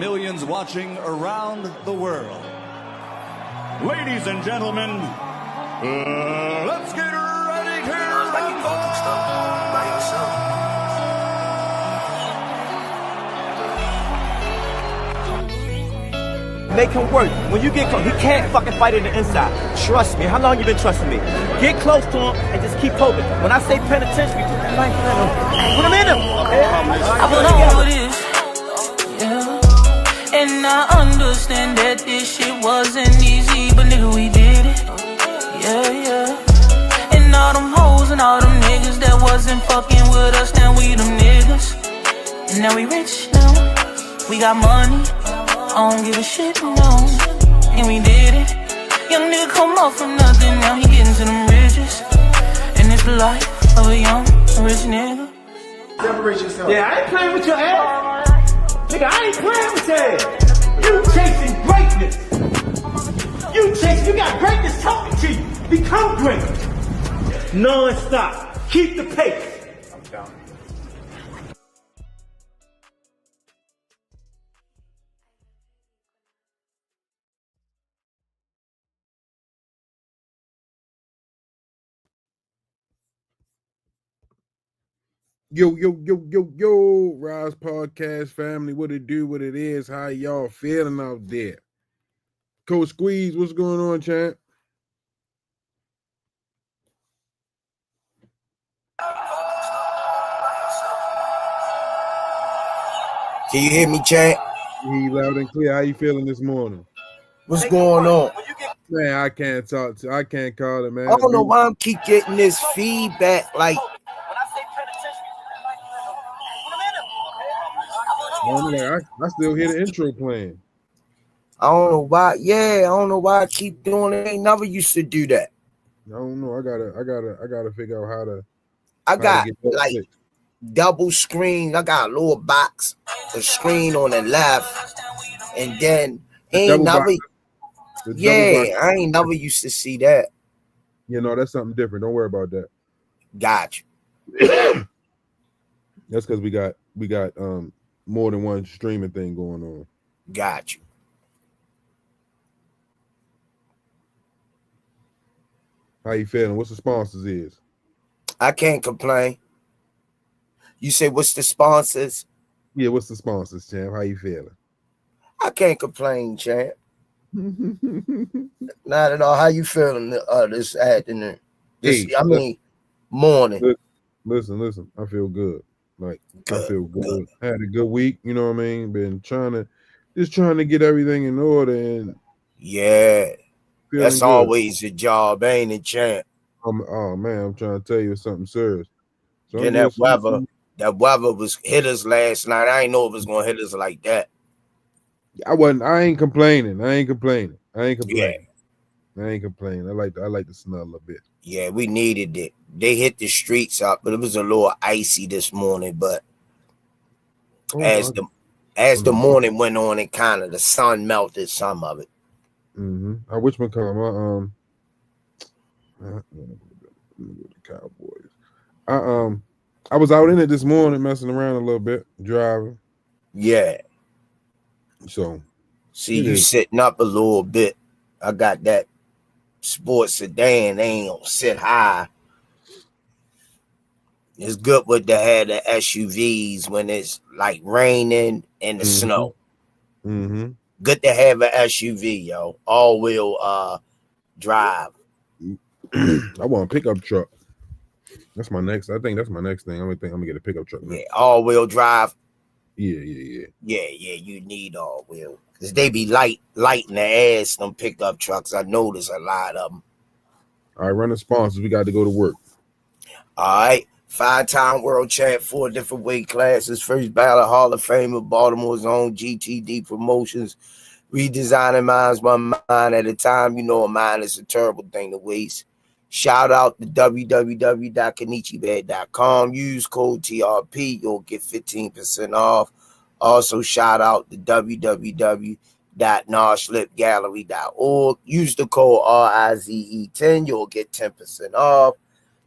Millions watching around the world. Ladies and gentlemen, let's get ready to rumble! Make him work. When you get close, he can't fucking fight in the inside. Trust me. How long you been trusting me? Get close to him and just keep poking. When I say penitentiary, put that knife in him. Put him in him. I know this. Yeah. And I understand that this shit wasn't easy, but nigga, we did it. Yeah, yeah. And all them hoes and all them niggas that wasn't fucking with us, now we them niggas. And now we rich now. We got money. I don't give a shit, no. And we did it. Young nigga come up from nothing, now he getting to them riches. And it's the life of a young rich nigga. Separate yourself. Yeah, I ain't playing with your ass. Nigga, I ain't playing with your ass. You chasing greatness. You got greatness talking to you. Become great. Non-stop. Keep the pace. I'm down. Yo, Rize Podcast family, what it do, what it is, how y'all feeling out there? Coach Squeeze, what's going on, champ? Can you hear me, champ? He loud and clear. How you feeling this morning? What's going on? Man, I can't call it, man. I don't know why I'm keep getting this feedback, like. I still hear the intro playing. I don't know why. Yeah, I don't know why I keep doing it. I ain't never used to do that. I don't know. I gotta figure out how to. I got like double screen. I got a little box, the screen on the left, and then ain't never. Yeah, I ain't never used to see that. You know, that's something different. Don't worry about that. Got you. That's because we got more than one streaming thing going on. Got you. How you feeling? What's the sponsors is? I can't complain. You say what's the sponsors? Yeah, what's the sponsors, champ? How you feeling? I can't complain, champ. Not at all. How you feeling this afternoon? Morning. Listen. I feel good. Like good, I feel good. I had a good week, you know what I mean? Been trying to get everything in order, and yeah, that's good. always a job, ain't it, champ? Oh man, I'm trying to tell you something serious. So then that weather was hit us last night. I didn't know it was gonna hit us like that. I ain't complaining. I ain't complaining. Yeah. I ain't complaining. I like the smell a little bit. Yeah, we needed it. They hit the streets up, but it was a little icy this morning. But as the morning went on, it kind of the sun melted some of it. I wish one come. The Cowboys. I was out in it this morning, messing around a little bit, driving. Yeah. So see you sitting up a little bit. I got that sports sedan. They ain't gonna sit high. It's good with the head of SUVs when it's like raining in the snow. Good to have an SUV, yo. All-wheel drive. I want a pickup truck. That's my next. I think that's my next thing. I'm gonna get a pickup truck. Yeah, all-wheel drive. Yeah. Yeah. You need all-wheel because they be light in the ass. Them pickup trucks. I notice a lot of them. All right, run the sponsors. We got to go to work. All right. 5-time world champ, 4 different weight classes, first ballot Hall of Famer, Baltimore's own GTD Promotions, redesigning minds one mind at a time. You know, a mind is a terrible thing to waste. Shout out to www.kenichibed.com. Use code TRP. You'll get 15% off. Also, shout out to www.narslipgallery.org. Use the code RIZE10. You'll get 10% off.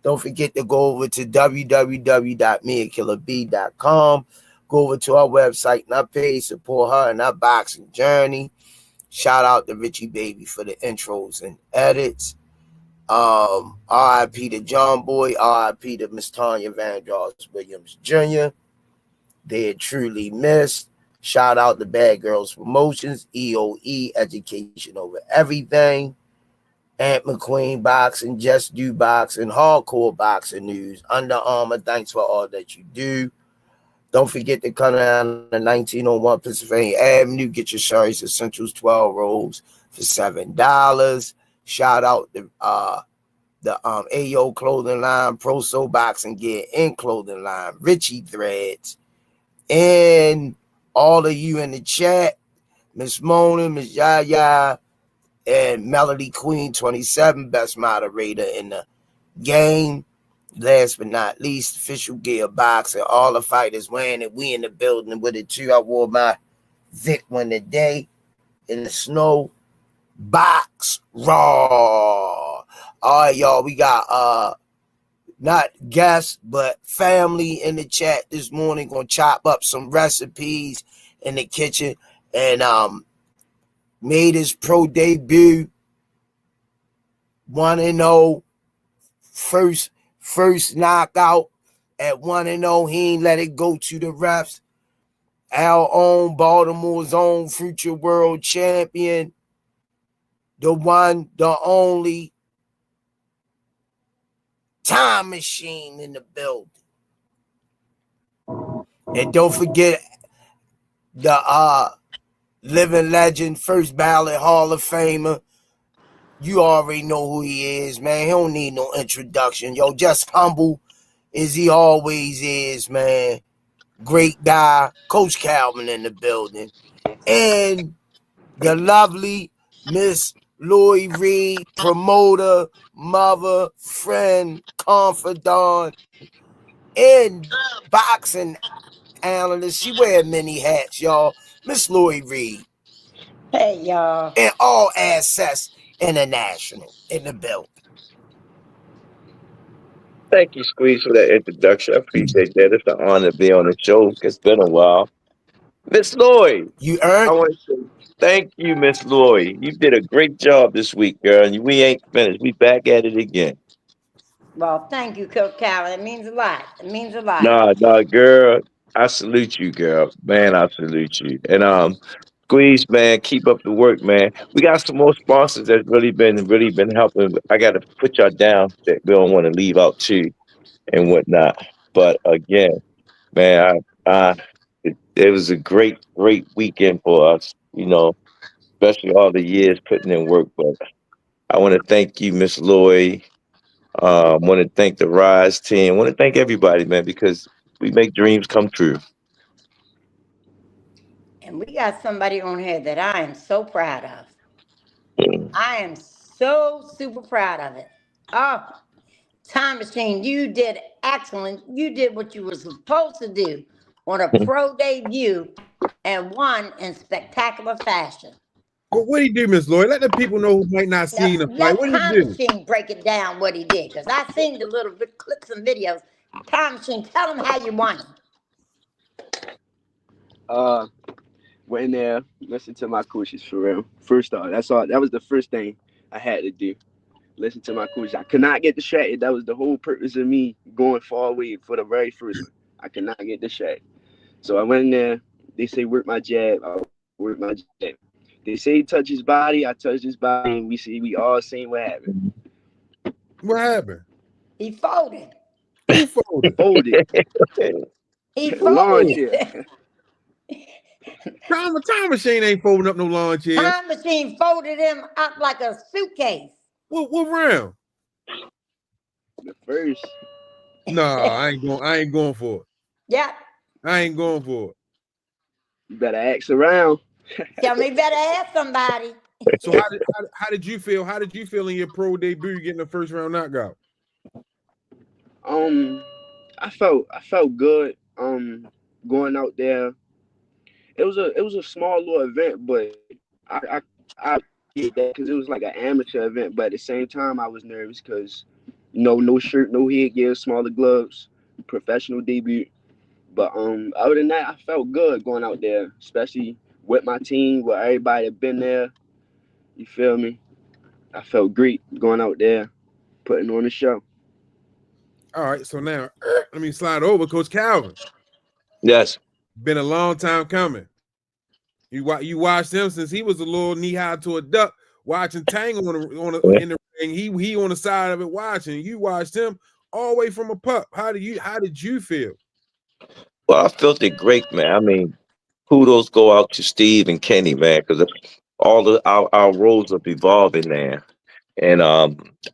Don't forget to go over to www.meakillerb.com. Go over to our website and our page, support her in our boxing journey. Shout out to Richie Baby for the intros and edits. R.I.P. to John Boy, R.I.P. to Miss Tanya Vandross Williams Jr. They're truly missed. Shout out to Bad Girls Promotions, EOE, Education Over Everything, Aunt McQueen Boxing, Just Do Boxing, Hardcore Boxing News, Under Armour, thanks for all that you do. Don't forget to come down to 1901 Pennsylvania Avenue, get your Shirts Essentials 12 rolls for $7. Shout out to the AO clothing line, Pro Soul Boxing Gear and clothing line, Richie Threads, and all of you in the chat, Miss Mona, Miss Yaya, and Melody Queen 27, best moderator in the game. Last but not least, Official Gear Boxing, all the fighters wearing it. We in the building with it too. I wore my Vic one today in the snow. Box Raw. All right, y'all, we got not guests, but family in the chat this morning. Gonna chop up some recipes in the kitchen and made his pro debut. 1-0. First knockout at 1-0. He ain't let it go to the refs. Our own Baltimore's own future world champion. The one, the only Time Machine in the building. And don't forget the living legend, first ballot Hall of Famer. You already know who he is, man. He don't need no introduction. Yo, just humble as he always is, man. Great guy. Coach Calvin in the building. And the lovely Miss Lloyd Reed, promoter, mother, friend, confidant, and boxing analyst. She wear many hats, y'all. Miss Lloyd Reed. Hey, y'all. And All Access International in the building. Thank you, Squeeze, for that introduction. I appreciate that. It's an honor to be on the show. It's been a while. Miss Lloyd. You earned. I want to say thank you, Miss Lloyd. You did a great job this week, girl. And we ain't finished. We back at it again. Well, thank you, Coach Calvin. It means a lot. It means a lot. Nah, girl. I salute you, girl. Man, I salute you. And Squeeze, man, keep up the work, man. We got some more sponsors that's really been helping. I got to put y'all down that we don't want to leave out too and whatnot. But again, man, it was a great weekend for us, you know, especially all the years putting in work. But I want to thank you, Miss Lloyd. Want to thank the Rize team. Want to thank everybody, man, because we make dreams come true. And we got somebody on here that I am so proud of. I am so super proud of it. Oh, Time Machine, you did excellent. You did what you were supposed to do on a pro debut and won in spectacular fashion. But what did he do, Miss Lloyd? Let the people know who might not seen the fight. What did Time he do? Machine break it down what he did, because I seen the little clips and videos. Time Machine, tell them how you won. Went in there, listened to my coaches for real. First off, that's all. That was the first thing I had to do. Listen to my coaches. I could not get distracted. That was the whole purpose of me going far away for the very first one. I could not get distracted. So I went in there. They say work my jab. I work my jab. They say touch his body. I touched his body, and we all seen what happened. What happened? He folded. Who folded? Folded. He Lawn folded. chair. Time Machine ain't folding up no lawn chairs. Time Machine folded him up like a suitcase. What round? The first. Nah, I ain't going for it. Yep. I ain't going for it. You better ask around. Tell me better ask somebody. So how did you feel? How did you feel in your pro debut getting the first round knockout? I felt good. Going out there. It was a small little event, but I did that because it was like an amateur event. But at the same time, I was nervous because, no shirt, no headgear, smaller gloves, professional debut. But other than that, I felt good going out there, especially with my team, with everybody that been there. You feel me? I felt great going out there, putting on the show. All right, so now let me slide over, Coach Calvin. Yes. Been a long time coming. You watched him since he was a little knee high to a duck, watching Tango in the ring. He on the side of it watching. You watched him all the way from a pup. How did you feel? Well, I felt it great, man. I mean, kudos go out to Steve and Kenny, man, because all our roles are evolving now. And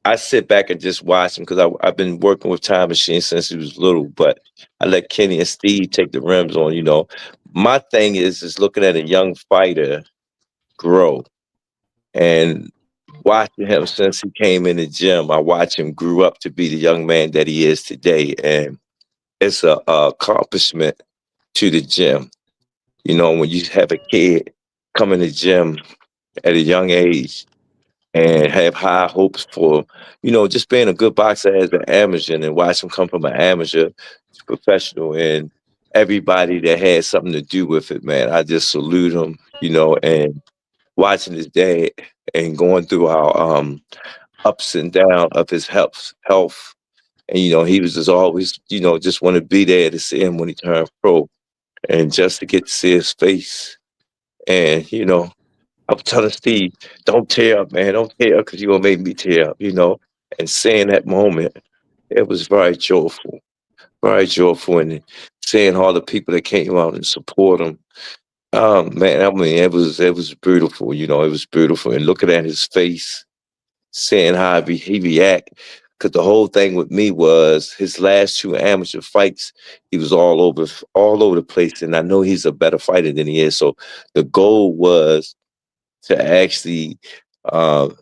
I sit back and just watch him because I've been working with Time Machine since he was little. But I let Kenny and Steve take the rims on. You know, my thing is looking at a young fighter grow and watching him since he came in the gym. I watch him grew up to be the young man that he is today, and it's a accomplishment to the gym. You know, when you have a kid come in the gym at a young age and have high hopes for, you know, just being a good boxer as an amateur and watch him come from an amateur to professional and everybody that had something to do with it, man. I just salute him, you know, and watching his dad and going through our ups and downs of his health. And, you know, he was just always, you know, just want to be there to see him when he turned pro and just to get to see his face. And, you know, I'm telling Steve, don't tear up, man. Don't tear up because you're going to make me tear up, you know. And seeing that moment, it was very joyful. And seeing all the people that came out and support him. Man, I mean, it was beautiful, you know, it was beautiful. And looking at his face, seeing how he react. Because the whole thing with me was his last two amateur fights, he was all over the place. And I know he's a better fighter than he is. So the goal was to actually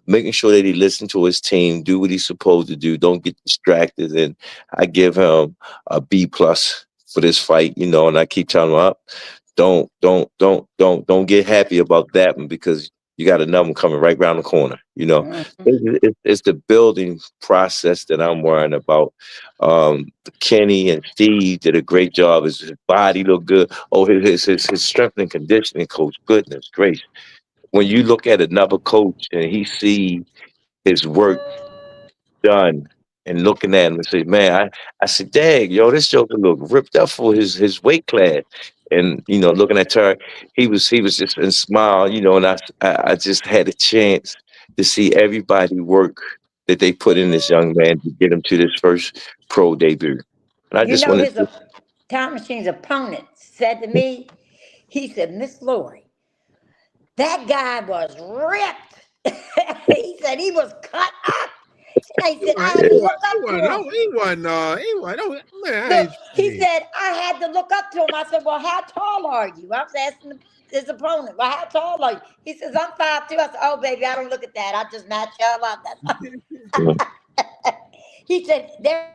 making sure that he listened to his team, do what he's supposed to do, don't get distracted. And I give him a B+ for this fight, you know, and I keep telling him up. Don't get happy about that one because you got another one coming right around the corner. You know, it's the building process that I'm worrying about. Kenny and Steve did a great job. His body looked good. Oh, his strength and conditioning coach. Goodness gracious. When you look at another coach and he see his work done and looking at him and say, man, I said, dang, yo, this joker look ripped up for his weight class. And, you know, looking at her, he was just and smile, you know, and I just had a chance to see everybody work that they put in this young man to get him to this first pro debut. And I You just know, wanted his to Time Machine's opponent said to me, he said, Miss Lori, that guy was ripped. He said he was cut up. He said, I had to look up to him. He wasn't, man, I Look, ain't he said, I had to look up to him. I said, well, how tall are you? I was asking his opponent, well, how tall are you? He says, I'm 5'2". I said, oh, baby, I don't look at that. I just match you up. He said, there.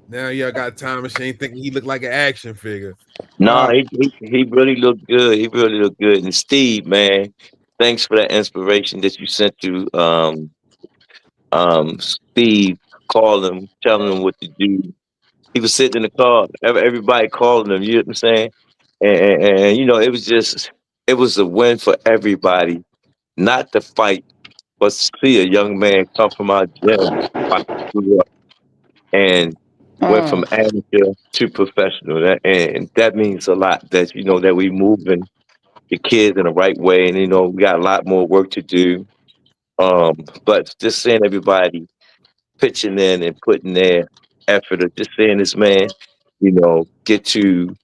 Now y'all got Time Machine thinking he looked like an action figure. No, he really looked good. He really looked good. And Steve, man, thanks for that inspiration that you sent to Steve, calling him, telling him what to do. He was sitting in the car, everybody calling him, you know what I'm saying? And you know, it was a win for everybody, not to fight, but to see a young man come from our gym, watch him grew up, and went from amateur to professional. And that means a lot that, you know, that we moving the kids in the right way. And, you know, we got a lot more work to do. But just seeing everybody pitching in and putting their effort of just seeing this man, you know, get to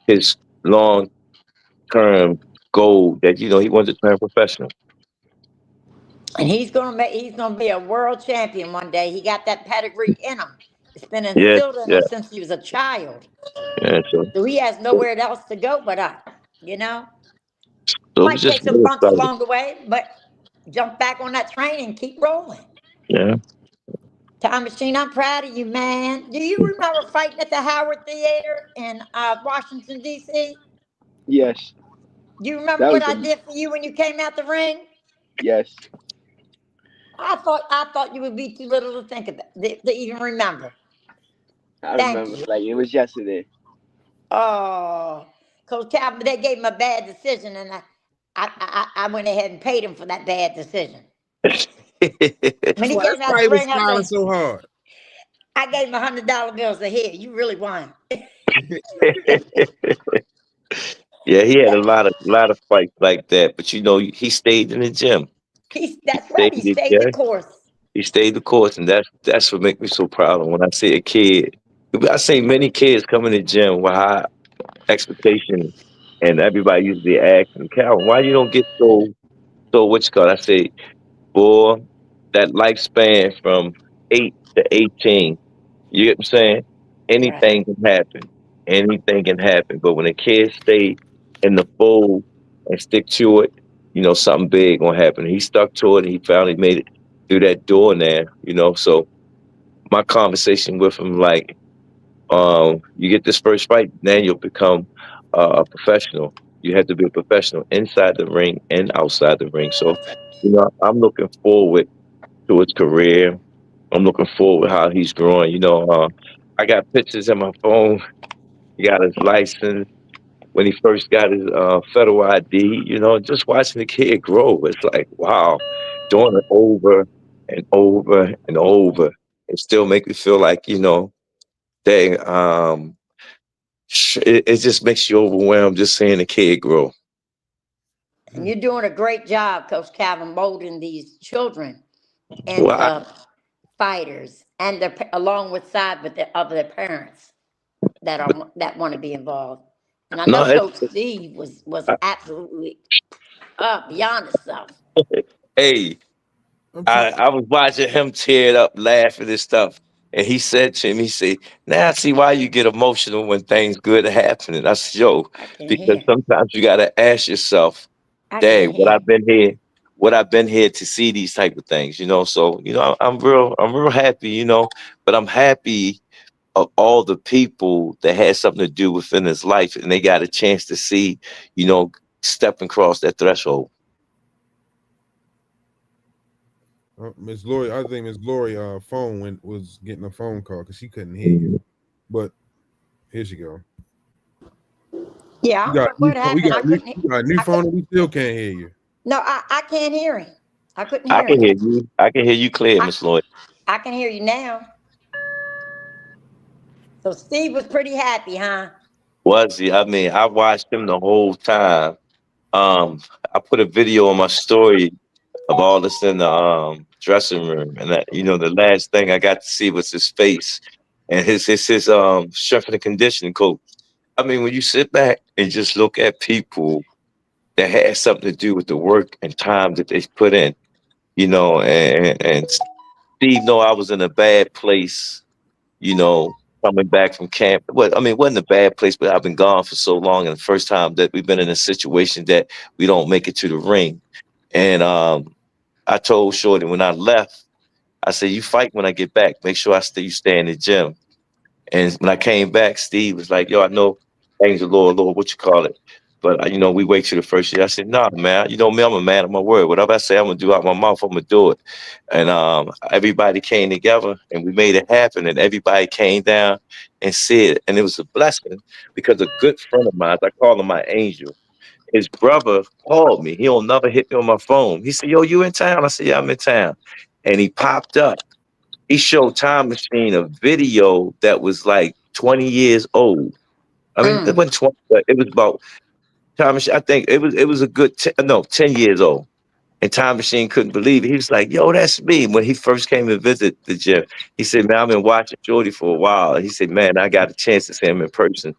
his long term goal that, you know, he wanted to turn professional. And he's gonna be a world champion one day. He got that pedigree in him. It's been Yeah, instilled in yeah, him since he was a child. yeah. So he has nowhere else to go but up, you know? So it was Might just take some real bumps exciting. along the way, but jump back on that train and keep rolling. Yeah. Time Machine, I'm proud of you, man. Do you remember fighting at the Howard Theater in Washington, D.C.? Yes, Do you remember that what was I the did for you when you came out the ring? yes. I thought you would be too little to think of that, to even remember. I Thank remember you. like it was yesterday. Oh, Coach Calvin, they gave him a bad decision, and I went ahead and paid him for that bad decision. When he That's came out why the he was ring, I smiling said, so hard. I gave him $100 bills a head. You really won. Yeah, he had a lot of fights like that, but he stayed in the gym. That's right. Stayed He the stayed the yeah, course. he stayed the course, and that's what makes me so proud of when I see a kid. I see many kids come in the gym with high expectations, and everybody usually asks them, Calvin, why you don't get so what you call it? I say, boy, that lifespan from 8 to 18. You get what I'm saying? Right. Anything can happen. Anything can happen. But when a kid stay in the fold and stick to it, something big gonna happen. He stuck to it and he finally made it through that door now. So my conversation with him, like, you get this first fight, now you'll become a professional. You have to be a professional inside the ring and outside the ring. So, I'm looking forward to his career. I'm looking forward how he's growing. I got pictures in my phone. He got his license when he first got his federal ID. Just watching the kid grow. It's like, wow, doing it over and over and over. It still make me feel like, dang, it just makes you overwhelmed just seeing the kid grow. And you're doing a great job, Coach Calvin, molding these children Well, into fighters, and along with of their parents that want to be involved. And I no, know Coach Steve was I, absolutely up beyond himself. hey, I'm trying. I was watching him tear it up, laughing and stuff. And he said to me, he said, now I see why you get emotional when things good are happening. I said, yo, I can because hear. sometimes you got to ask yourself, I dang, can hear. what I've been here to see these type of things. So, I'm real happy. But I'm happy of all the people that had something to do within his life and they got a chance to see, stepping across that threshold. Miss Lori, I think Miss Lori phone was getting a phone call because she couldn't hear you. Mhm. But here she go. Yeah, I You don't got know a new what phone. happened. I couldn't. You got a new I could. phone and we still can't hear you. No, I can't hear him. I couldn't I hear can him. hear you. I can hear you clear, I, Miss Lloyd. I can hear you now. So Steve was pretty happy, huh? Was he? I mean, I watched him the whole time. I put a video on my story of all this in the dressing room, and the last thing I got to see was his face and his strength and conditioning coach. I mean, when you sit back and just look at people that had something to do with the work and time that they put in, and Steve know I was in a bad place, you know, coming back from camp. Well, I mean, it wasn't a bad place, but I've been gone for so long, and the first time that we've been in a situation that we don't make it to the ring. And I told Shorty when I left, I said, "You fight when I get back. Make sure you stay in the gym." And when I came back, Steve was like, "Yo, I know Angel Lord, what you call it." But we wait till the first year. I said, "Nah, man. You know me, I'm a man of my word. Whatever I say I'm gonna do out my mouth, I'm gonna do it." And everybody came together and we made it happen. And everybody came down and said, and it was a blessing because a good friend of mine, I call him my angel. His brother called me. He'll never hit me on my phone. He said, "Yo, you in town?" I said, "Yeah, I'm in town." And he popped up. He showed Time Machine a video that was like 20 years old. I mean, it Mm. wasn't 20, but it was about Time Machine. I think it was a good 10 years old. And Time Machine couldn't believe it. He was like, "Yo, that's me." When he first came to visit the gym, he said, "Man, I've been watching Jordy for a while." He said, "Man, I got a chance to see him in person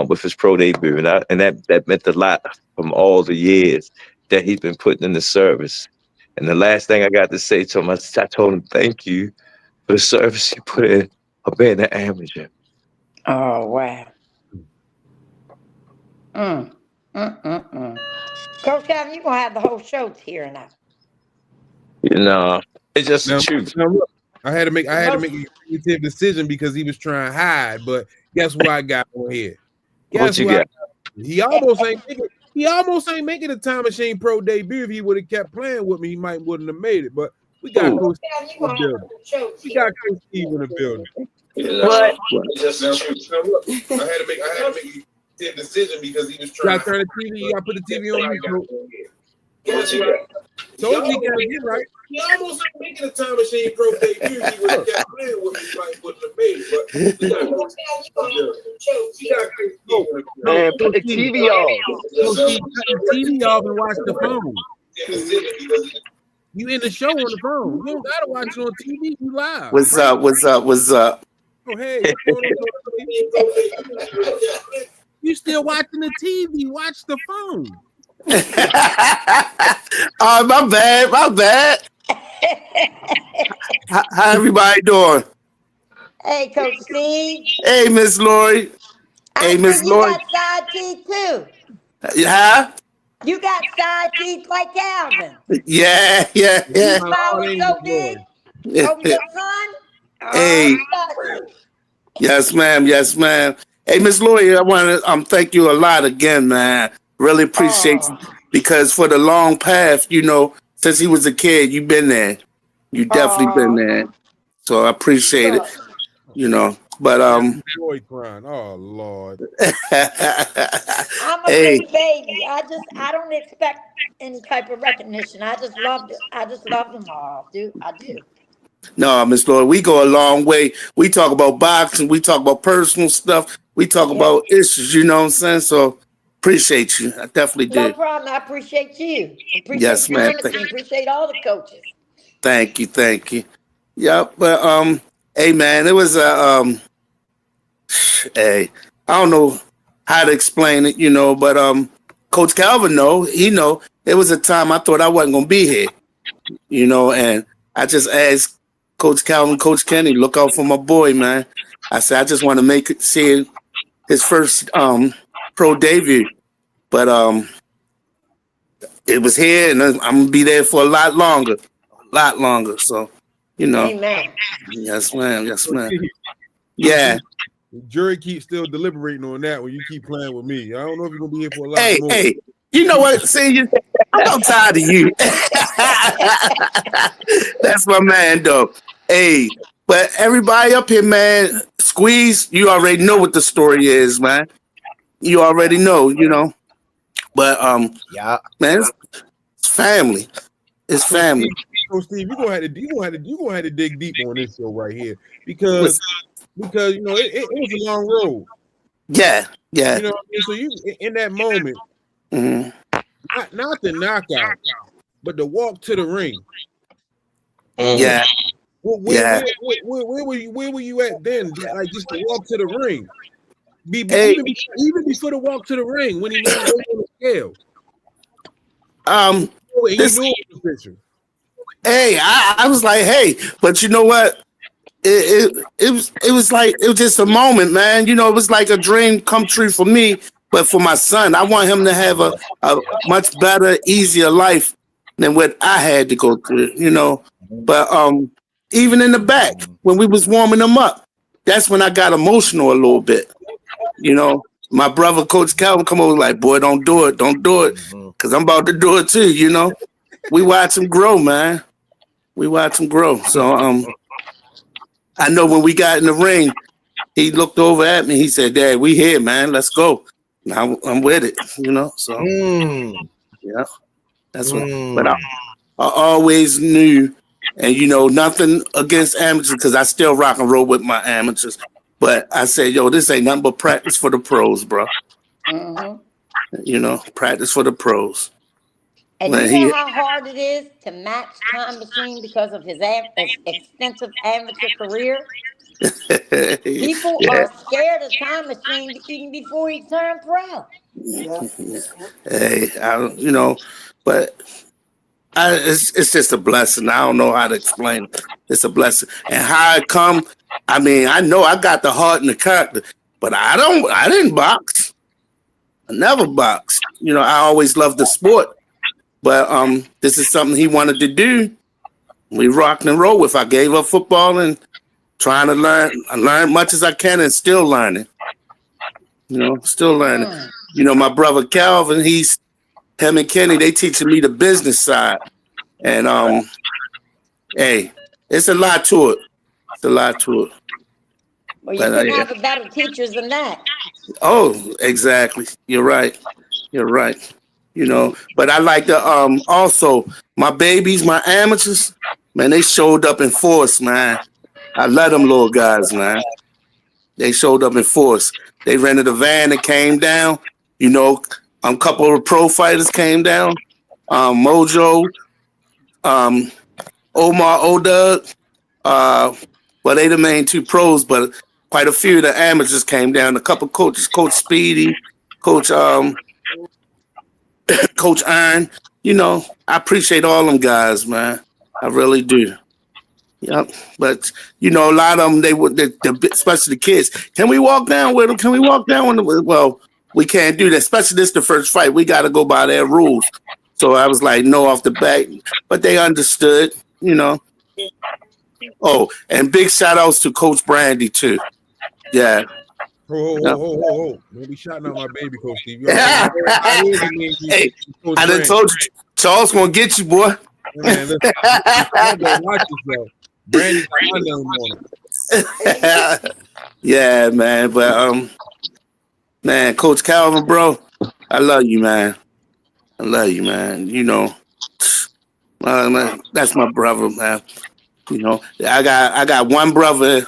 with his pro debut." And that meant a lot from all the years that he's been putting in the service. And the last thing I got to say to him, I told him, "Thank you for the service you put in for being an amateur." Oh wow. Mm. Mm. Coach Calvin, you're gonna have the whole show tearing up. It's just the Now, truth. look, I had to make Emotion. a creative decision because he was trying to hide. But guess who I got on here? What Guess you who I got? got? He almost ain't making a Time Machine Pro debut. If he would have kept playing with me, he wouldn't have made it. But we got Who? Coach Coach Calvin, you're Steve in the gonna have building. the whole show We tearing got up. Coach Steve in the building. What? I had to make a decision because he was trying. You gotta turn the TV. You gotta put the TV on mute. Yes, right. Told you gotta get right. He almost making a time machine pro debut. He would have kept playing with me, like wouldn't have made. But Man, put the TV off. Put the TV off and watch the phone. You in the show on the phone. You don't gotta watch it on TV. You live. What's up? What's up? What's up? Oh, hey. You still watching the TV? Watch the phone. Oh, my bad. My bad. How everybody doing? Hey, Coach Steve. Hey, Miss Lori. Hey, Miss Lori. You got side teeth too. Huh? You got side teeth like Calvin. Yeah. You smile so big over your son. Hey. Yes, ma'am. Yes, ma'am. Hey, Miss Lori, I want to thank you a lot again, man. Really appreciate you because for the long path, since he was a kid, you've been there. You definitely been there. So I appreciate it. But boy crying. Oh Lord. I'm a big baby. I don't expect any type of recognition. I just love them all, dude. I do. No, Miss Lord, we go a long way. We talk about boxing, we talk about personal stuff, we talk about issues, you know what I'm saying? So appreciate you. I definitely do. No problem. I appreciate you. Yes, ma'am. Appreciate all the coaches. Thank you. Yeah, but hey man, it was hey, I don't know how to explain it, but Coach Calvin it was a time I thought I wasn't gonna be here, and I just asked Coach Calvin, Coach Kenny, look out for my boy, man. I said I just want to see his first pro debut, but it was here, and I'm gonna be there for a lot longer. So, Amen. Yes, ma'am. Yeah. The jury keeps still deliberating on that when you keep playing with me. I don't know if you're gonna be here for a lot more. Hey, you know what? See, I'm tired of you. That's my man, though. Hey, but everybody up here, man, Squeeze, you already know what the story is, man. You already know, But yeah, man, it's family. It's family. So Steve, you're gonna have to dig deep on this show right here because it was a long road. Yeah. So you in that moment, not the knockout, but the walk to the ring. Yeah. Where were you at then? Like just to walk to the ring. Even before the walk to the ring, when he made it on the scale. Hey, I was like, hey, but you know what? It was just a moment, man. It was like a dream come true for me, but for my son, I want him to have a much better, easier life than what I had to go through, But even in the back, when we was warming him up, that's when I got emotional a little bit. My brother, Coach Calvin, come over like, boy, don't do it, because I'm about to do it too, We watch him grow, man. So I know when we got in the ring, he looked over at me. He said, Dad, we here, man. Let's go. Now I'm with it, So yeah, that's what. But I always knew, and nothing against amateurs because I still rock and roll with my amateurs. But I said, yo, this ain't nothing but practice for the pros, bro. Practice for the pros. And you know how hard it is to match Time Machine because of his extensive amateur career? People are scared of Time Machine even before he turned pro. Hey, but it's just a blessing. I don't know how to explain it. It's a blessing. And how it come, I know I got the heart and the character, but I didn't box. I never boxed. I always loved the sport. But this is something he wanted to do. We rocked and roll with. I gave up football and trying to learn. I learned much as I can and still learning. Still learning. My brother Calvin, him and Kenny, they teaching me the business side. And hey, it's a lot to it. Well, you couldn't have better teachers than that. Oh, exactly. You're right. You're right. You know, but I like the also my babies, my amateurs, man, they showed up in force, man. I love them little guys, man. They showed up in force. They rented a van and came down. You know, a couple of pro fighters came down. Mojo, Omar Odug. Well, they the main two pros, but quite a few of the amateurs came down. A couple coaches, Coach Speedy, Coach Coach Iron. You know, I appreciate all them guys, man. I really do. Yep. But you know, a lot of them, they would, especially the kids. Can we walk down with them? Can we walk down with them? Well, we can't do that. Especially this the first fight. We got to go by their rules. So I was like, no, off the bat. But they understood. You know. Oh, and big shout outs to Coach Brandy too. Yeah. Don't be shouting out my baby, Coach Steve. Hey, I done told you, Charles gonna get you, boy. Man, listen, watch yourself. Brandy's yeah, man. But man, Coach Calvin, bro, I love you, man. I love you, man. You know, man, that's my brother, man. You know, I got one brother,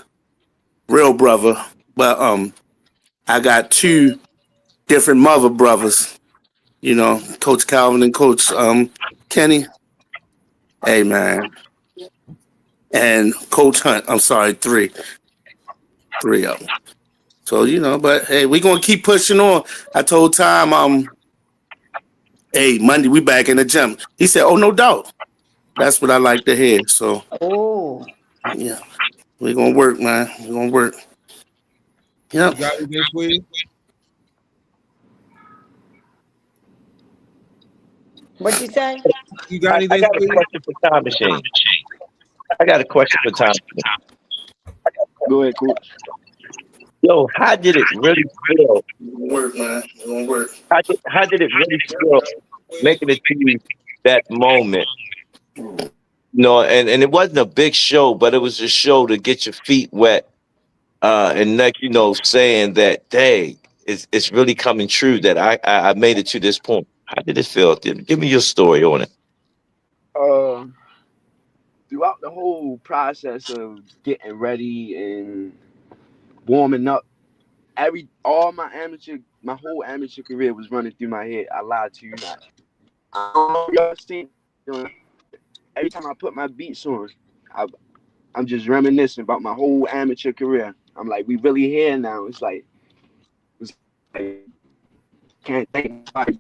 real brother, but I got two different mother brothers. You know, Coach Calvin and Coach Kenny. Hey, man. And Coach Hunt. I'm sorry, three of them. So, you know, but hey, we're going to keep pushing on. I told Tom, hey, Monday we back in the gym. He said, oh, no doubt. That's what I like to hear. So, yeah, we're going to work, man. We're going to work. Yep. You got anything, please? What you say? You got anything? I got a question for Time Machine. I got a question for Time Machine. Go ahead, Coach. Yo, how did it really feel? Work, man. It's gonna work. How did it really feel making it to you that moment? No, and it wasn't a big show, but it was a show to get your feet wet, and like you know, saying that, dang, it's really coming true that I made it to this point. How did it feel? Give me your story on it. Throughout the whole process of getting ready and warming up, my whole amateur career was running through my head. I lied to you not. I don't know if y'all seen. Every time I put my beats on, I'm just reminiscing about my whole amateur career. I'm like, we really here now. It's like can't think about it.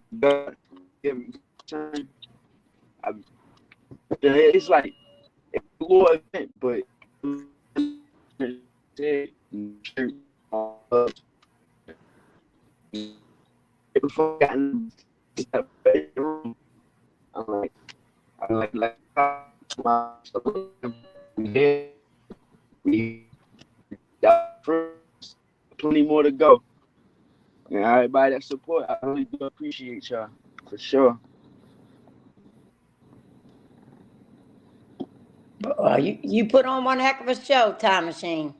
It's like it's a little event, but we got plenty more to go. And everybody that support, I really do appreciate y'all for sure. You put on one heck of a show, Time Machine.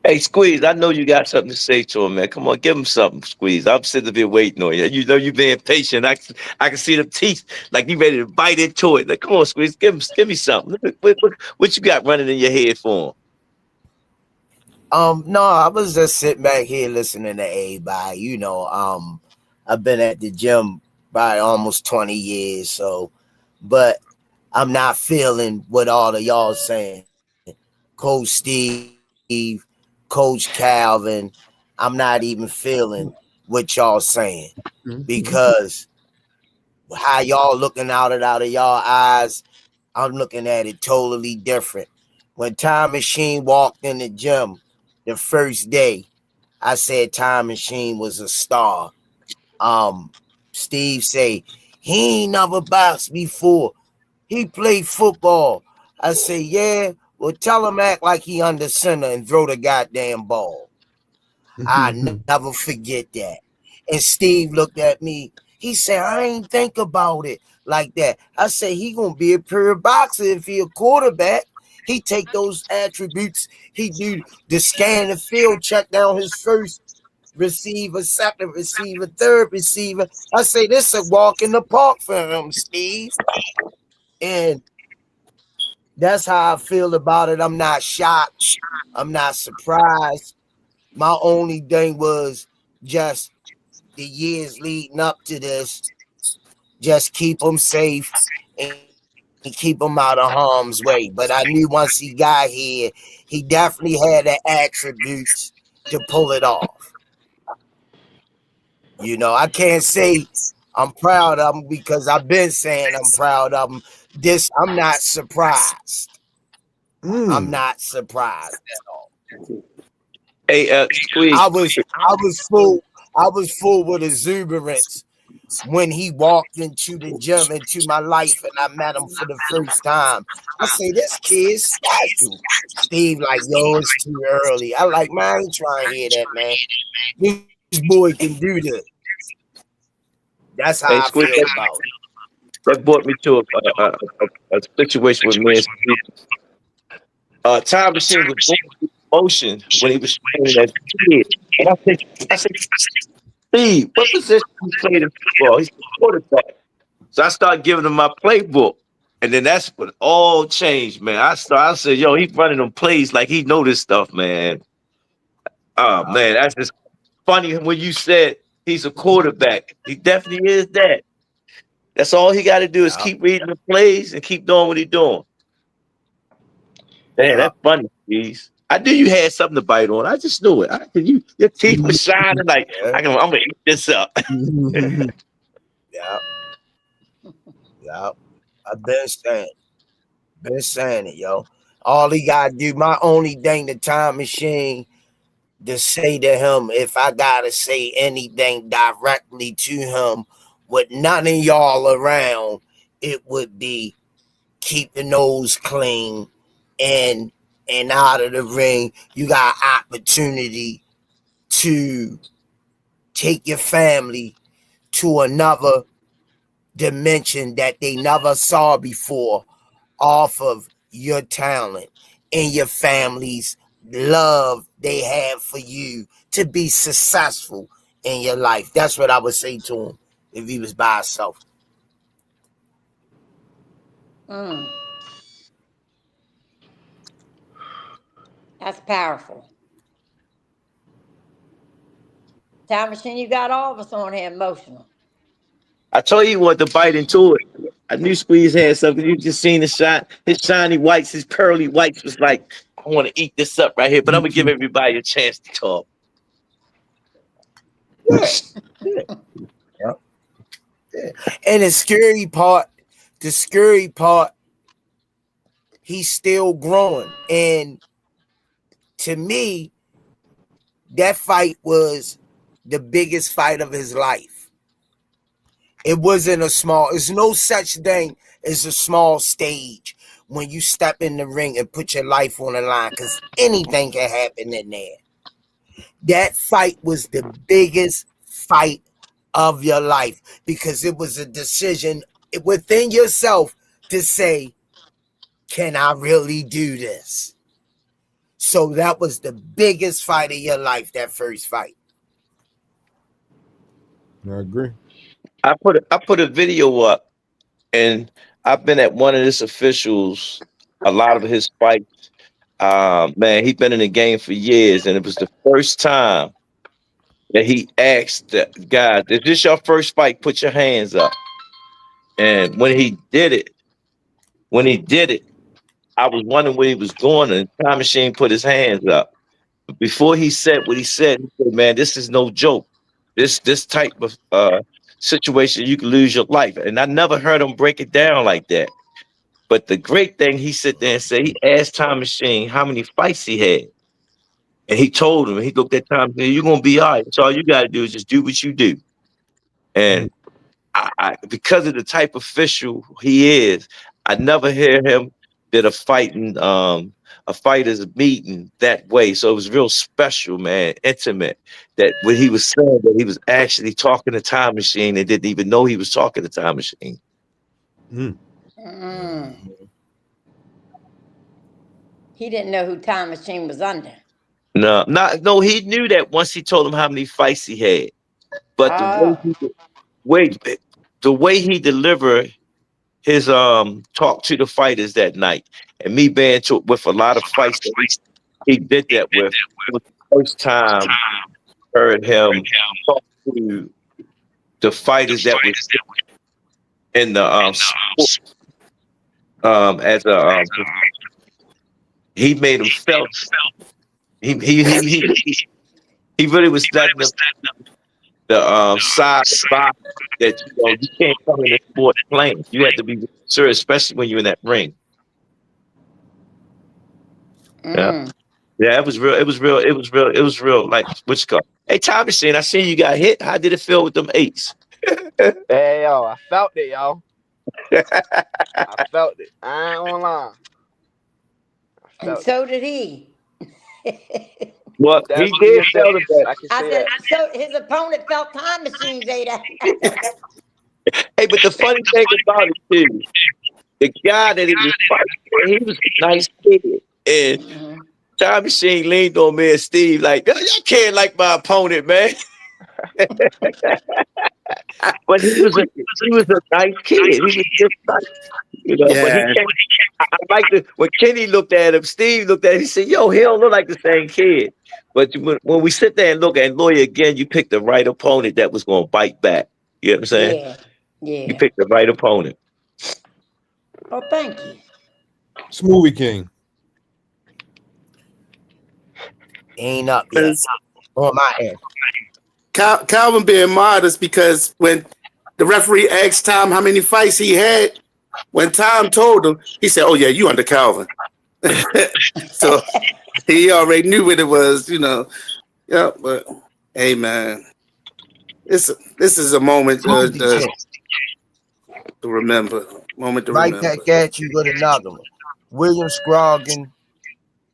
Hey, Squeeze, I know you got something to say to him, man. Come on, give him something, Squeeze. I'm sitting there waiting on you. You know you being patient. I can see the teeth like you ready to bite into it. Like, come on, Squeeze, give me something. What you got running in your head for him? No, I was just sitting back here listening to everybody. You know, I've been at the gym by almost 20 years, so, but I'm not feeling what all of y'all saying. Coach Steve, Coach Calvin, I'm not even feeling what y'all saying because how y'all looking out of y'all eyes, I'm looking at it totally different. When Time Machine walked in the gym the first day, I said Time Machine was a star. Steve say he ain't never boxed before. He played football. I say, yeah. Well, tell him act like he under center and throw the goddamn ball. I never forget that. And Steve looked at me. He said, I ain't think about it like that. I say he gonna be a pure boxer if he a quarterback. He take those attributes. He do the scan and field check down his first receiver, second receiver, third receiver. I say this a walk in the park for him, Steve. And that's how I feel about it. I'm not shocked. I'm not surprised. My only thing was just the years leading up to this, just keep him safe and keep him out of harm's way. But I knew once he got here, he definitely had the attributes to pull it off. You know, I can't say I'm proud of him because I've been saying I'm proud of him. I'm not surprised. I'm not surprised at all. Hey, Squeeze. I was full with exuberance when he walked into the gym, into my life, and I met him for the first time. I say, this kid's special. Steve like, yo, it's too early. I like, man, I ain't trying to hear that, man. This boy can do this. That's how I feel about it. That brought me to a situation with me and Steve. Time Machine was going through motion when he was training as a kid. And I said, Steve, what position you played in football? He's a quarterback. So I started giving him my playbook. And then that's what all changed, man. I said, yo, he's running them plays like he know this stuff, man. Oh, man, that's just funny when you said he's a quarterback. He definitely is that. That's all he got to do is keep reading the plays and keep doing what he's doing. Man, that's funny, please. I knew you had something to bite on. I just knew it. Your teeth were shining like, I'm going to eat this up. Yeah. I've been saying it, yo. All he got to do, my only thing, the Time Machine, to say to him, if I got to say anything directly to him with none of y'all around, it would be keep the nose clean and out of the ring. You got opportunity to take your family to another dimension that they never saw before off of your talent and your family's love they have for you to be successful in your life. That's what I would say to him if he was by himself. That's powerful. Time Machine, you got all of us on here emotional. I told you what to bite into it. I knew Squeeze had something. You just seen the shot. His shiny whites, his pearly whites was like, I want to eat this up right here, but I'm going to give everybody a chance to talk. Yeah. And the scary part, he's still growing. And to me, that fight was the biggest fight of his life. It wasn't there's no such thing as a small stage when you step in the ring and put your life on the line, because anything can happen in there. That fight was the biggest fight of your life because it was a decision within yourself to say, can I really do this? So that was the biggest fight of your life, that first fight. I agree. I put a video up, and I've been at one of his officials, a lot of his fights. Man, he's been in the game for years, and it was the first time that he asked the guy, "Is this your first fight? Put your hands up." And when he did it, I was wondering where he was going, and Time Machine put his hands up. Before he said what he said, "Man, this is no joke. This type of situation, you can lose your life." And I never heard him break it down like that. But the great thing, he sit there and said, he asked Time Machine how many fights he had. And he told him, he looked at Time and said, "You're going to be all right. So all you got to do is just do what you do." And I because of the type of official he is, I never hear him did a fighter's meeting that way. So it was real special, man, intimate. That when he was saying that he was actually talking to Time Machine and didn't even know he was talking to Time Machine. He didn't know who Time Machine was under. No, he knew that once he told him how many fights he had. But the way he delivered his talk to the fighters that night, and me being with a lot of fights that he did that with, it was the first time I heard him talk to the fighters that was in the sport, as a he made him felt he really was letting them the side that you can't come in the sport playing. You have to be serious, especially when you're in that ring. Yeah. Yeah, it was real. It was real. It was real. It was real. Like, what's it called? Hey, Tom Machine, I seen you got hit. How did it feel with them 8s? Hey, yo, I felt it, yo. I felt it. I ain't gonna lie. And so did he. Well, he did feel it. I said, so his opponent felt Time Machine's 8. Hey, but the funny thing about it, too, the guy that he was fighting, he was a nice kid. And Time Machine leaned on me and Steve like, y'all can't like my opponent, man. But he was a nice kid. He was just nice, you know. Yeah. But I like when Kenny looked at him, Steve looked at him, he said, yo, he don't look like the same kid. But when we sit there and look at Lawyer again, you picked the right opponent that was going to bite back. You know what I'm saying? Yeah. You picked the right opponent. Oh, thank you. Smoothie King. Ain't up yet. On my end. Calvin being modest because when the referee asked Tom how many fights he had, when Tom told him, he said, "Oh yeah, you under Calvin." So he already knew what it was, you know. Yeah, but hey, man, this is a moment to remember. Moment to right remember. back at you with another one. William Scroggin,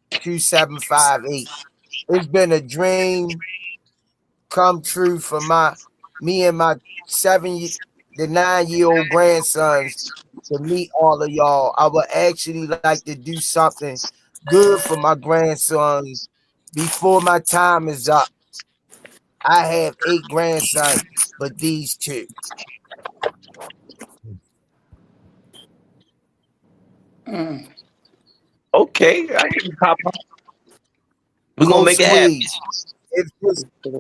2758. It's been a dream come true for me and my 9-year-old grandsons to meet all of y'all. I would actually like to do something good for my grandsons before my time is up. I have 8 grandsons, but these 2. Okay, I can pop up. We're gonna make it happen.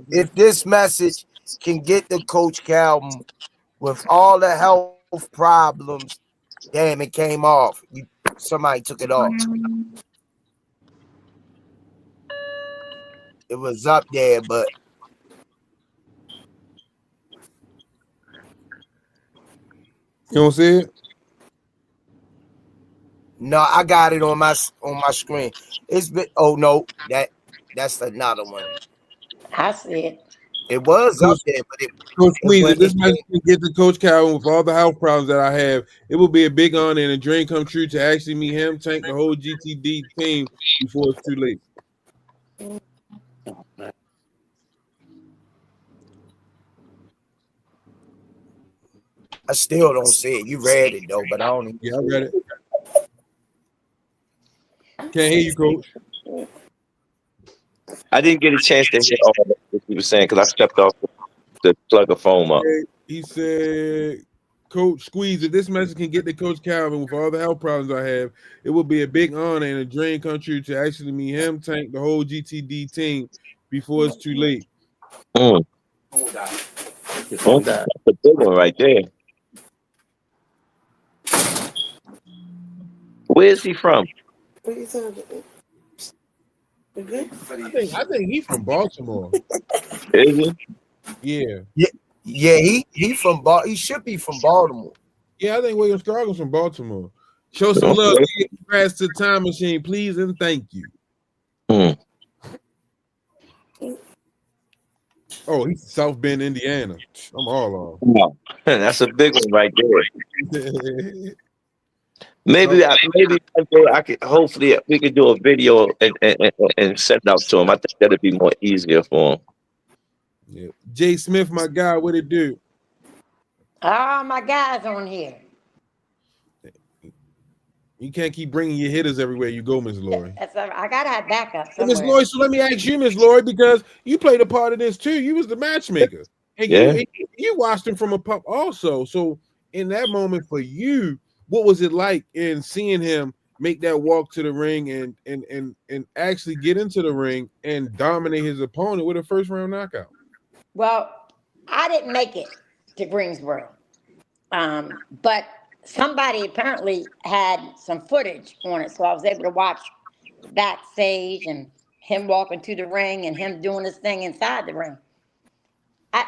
If this message can get to Coach Calvin with all the health problems, damn, it came off. Somebody took it off. It was up there, but you don't see it? No, I got it on my screen. It's been no, that's another one. I see it. It was up there, but Coach Squeeze, if this message can get to Coach Calvin with all the health problems that I have, it will be a big honor and a dream come true to actually meet him, Tank, the whole GTD team before it's too late. I still don't see it. You read it though, but I don't. Yeah, I read it. Can't hear you, Coach. I didn't get a chance to hear all what you were saying because I stepped off to plug a phone up. He said, Coach Squeeze, if this message can get to Coach Calvin with all the health problems I have, it will be a big honor and a dream come true to actually meet him, Tank, the whole GTD team before it's too late. Oh, that's a big one right there. Where is he from? What are you talking about? I think he's from Baltimore. Is he? Yeah. He from he should be from Baltimore. Yeah, I think William Scroggins from Baltimore. Show some love. Congrats to Time Machine, please, and thank you. Oh, he's South Bend, Indiana. I'm all off. Wow. That's a big one right there. Maybe I could. Hopefully, we could do a video and send it out to him. I think that'd be more easier for him. Yeah. Jay Smith, my guy, what it do? Oh, my guy's on here. You can't keep bringing your hitters everywhere you go, Miss Lori. I gotta have backup Hey, Miss somewhere. Lori, so let me ask you, Miss Lori, because you played a part of this too. You was the matchmaker, and you watched him from a pup also. So in that moment for you, what was it like in seeing him make that walk to the ring and actually get into the ring and dominate his opponent with a first round knockout? Well, I didn't make it to Greensboro, but somebody apparently had some footage on it, so I was able to watch backstage and him walking to the ring and him doing his thing inside the ring.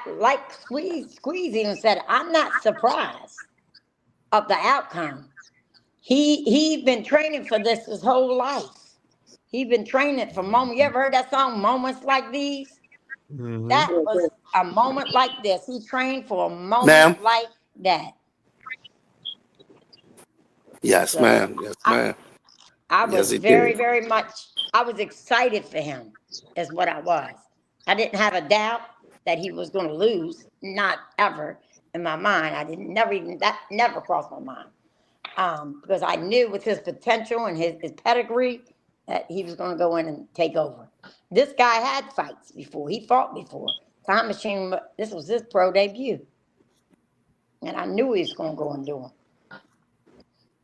Like Squeeze even said, I'm not surprised of the outcome. He's been training for this his whole life. He's been training for moments. You ever heard that song, Moments Like These? Mm-hmm. That was a moment like this. He trained for a moment like that. Yes, So ma'am. Yes, ma'am. I was very much, I was excited for him, is what I was. I didn't have a doubt that he was going to lose, not ever in my mind. That never crossed my mind. Because I knew with his potential and his pedigree that he was going to go in and take over. This guy had fights before. He fought before. Time Machine, this was his pro debut. And I knew he was going to go and do him.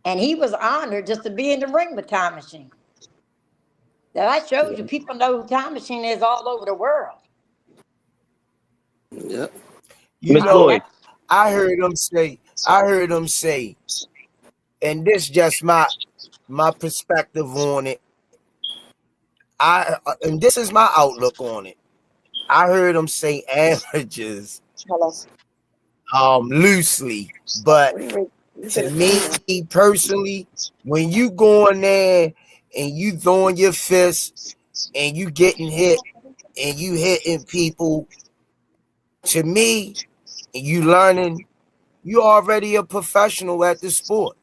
And he was honored just to be in the ring with Time Machine. That shows you people know who Time Machine is all over the world. Yep. You know, I heard him say, and this just my perspective on it. And this is my outlook on it. I heard him say amateurs loosely, but to me personally, when you go in there and you throwing your fists and you getting hit and you hitting people, to me, you learning, you already a professional at the sport.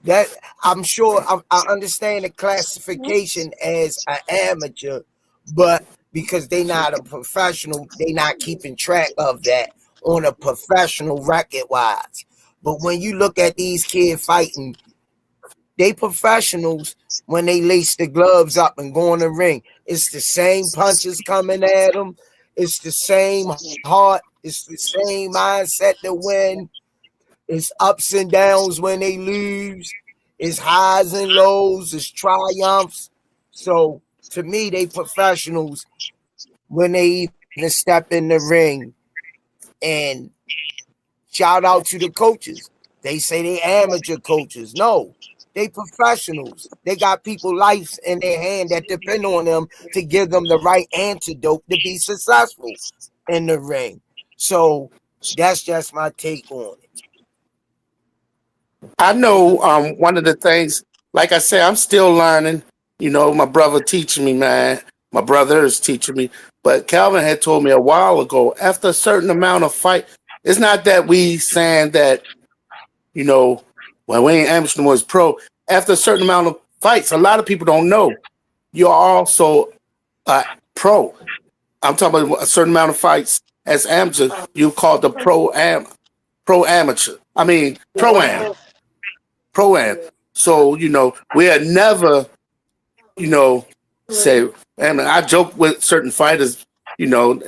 That I'm sure I understand the classification as an amateur, but because they not a professional, they not keeping track of that on a professional record wise. But when you look at these kids fighting, they professionals when they lace the gloves up and go in the ring. It's the same punches coming at them. It's the same heart. It's the same mindset to win. It's ups and downs when they lose. It's highs and lows. It's triumphs. So to me, they professionals when they even step in the ring. And shout out to the coaches. They say they amateur coaches. No, they professionals. They got people lives in their hand that depend on them to give them the right antidote to be successful in the ring. So that's just my take on it. I know one of the things, like I said, I'm still learning. You know, my brother teaching me, man. My brother is teaching me. But Calvin had told me a while ago, after a certain amount of fight, it's not that we saying that, you know, well, we ain't amateur no more, it's pro. After a certain amount of fights, a lot of people don't know you're also pro. I'm talking about a certain amount of fights as amateur, you call the pro-amateur. I mean, pro-am. Pro-am. So, you know, we had never, you know, say, I mean, I joke with certain fighters, you know,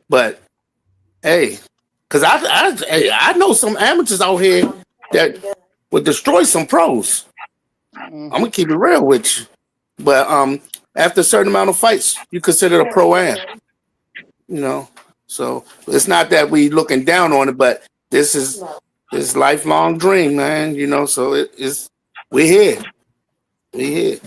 but hey, because I know some amateurs out here that would destroy some pros. I'm gonna keep it real with you. But after a certain amount of fights, you consider a pro-am. You know, so it's not that we looking down on it, but this is this lifelong dream, man. You know, so we're here. We're here.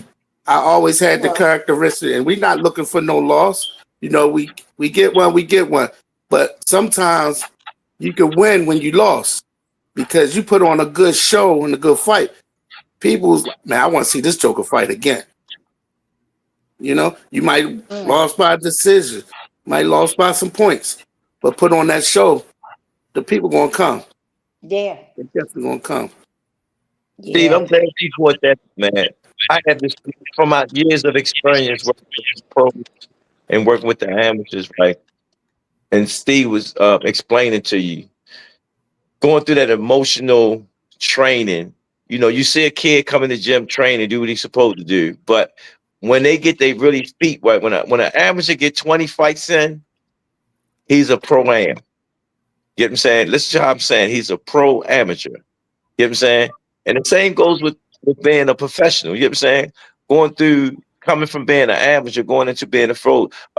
I always had the characteristic, and we're not looking for no loss. You know, we get one. But sometimes you can win when you lost because you put on a good show and a good fight. People's like, man, I want to see this Joker fight again. You know, you might lost by a decision, might lost by some points, but put on that show, the people gonna come. Yeah, They're definitely gonna come. Steve, I'm glad you caught that, man. I had this from my years of experience working with the pros and working with the amateurs, right? And Steve was explaining to you, going through that emotional training You know, you see a kid come in the gym, train, and do what he's supposed to do, but when they get they really feet right, when an amateur get 20 fights in, he's a pro am. Get what I'm saying? Listen to how I'm saying he's a pro amateur. You know what I'm saying? And the same goes with being a professional. You know what I'm saying? Going through coming from being an amateur, going into being a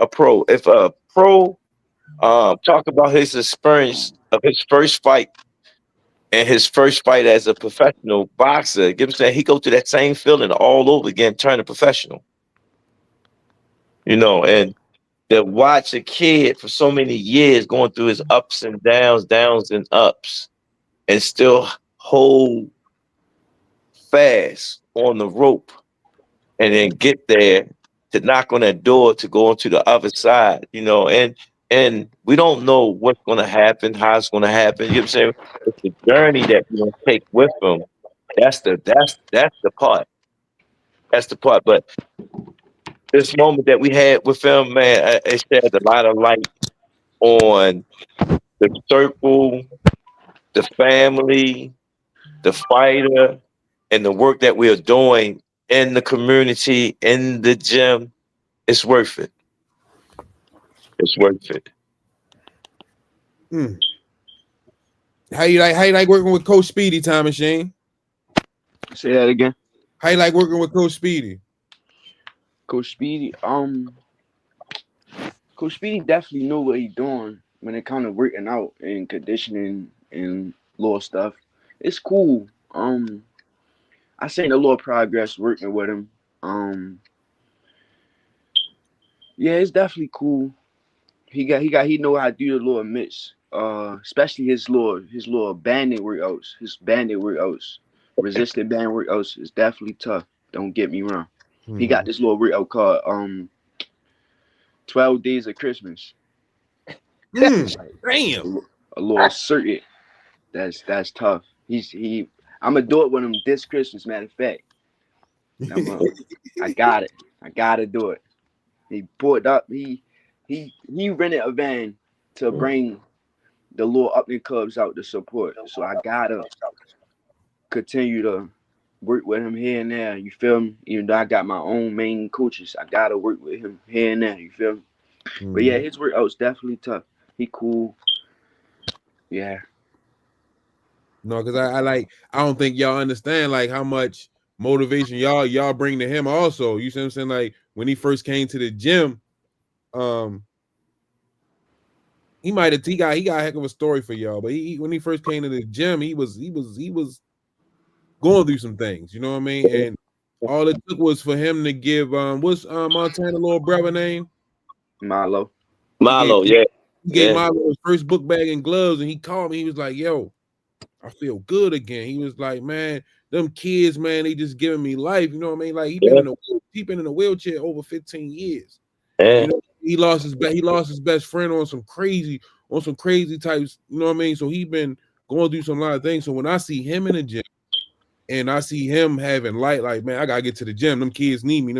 pro. If a pro talk about his experience of his first fight and his first fight as a professional boxer, you know what I'm saying? He go through that same feeling all over again, turning professional. You know, and to watch a kid for so many years going through his ups and downs and ups, and still hold fast on the rope and then get there to knock on that door to go onto the other side, you know, and we don't know what's gonna happen, how it's gonna happen. You know what I'm saying? It's the journey that we're gonna take with them. That's the part. That's the part. But this moment that we had with him, man, it shed a lot of light on the circle, the family, the fighter, and the work that we're doing in the community, in the gym. It's worth it. It's worth it. How you like working with Coach Speedy, Time Machine? Say that again. How you like working with Coach Speedy? Coach Speedy, Coach Speedy definitely know what he's doing when it comes to working out and conditioning and little stuff. It's cool. I seen a little progress working with him. Yeah, it's definitely cool. He know how to do the little mitts. Especially his little banding workouts. His banding workouts. Resistant band workouts is definitely tough. Don't get me wrong. He got this little workout called 12 Days of Christmas. Damn. A little circuit. That's tough. I'm gonna do it with him this Christmas, matter of fact. I got it. I gotta do it. He pulled up. He rented a van to bring the little up and cubs out to support. So I gotta continue to work with him here and there. You feel me? Even though I got my own main coaches, I gotta work with him here and there. You feel me? But yeah, his workout's definitely tough. He cool. Yeah. No, because I don't think y'all understand like how much motivation y'all bring to him also. You see what I'm saying? Like when he first came to the gym, he got a heck of a story for y'all. But when he first came to the gym, he was going through some things, you know what I mean? And all it took was for him to give what's Montana little brother name? Milo, He gave Milo his first book bag and gloves, and he called me. He was like, "Yo, I feel good again." He was like, "Man, them kids, man, they just giving me life." You know what I mean? Like he been in a wheelchair over 15 years. You know, he lost his best friend on some crazy types. You know what I mean? So he been going through some lot of things. So when I see him in the gym and I see him having light, like, man, I gotta get to the gym. Them kids need me.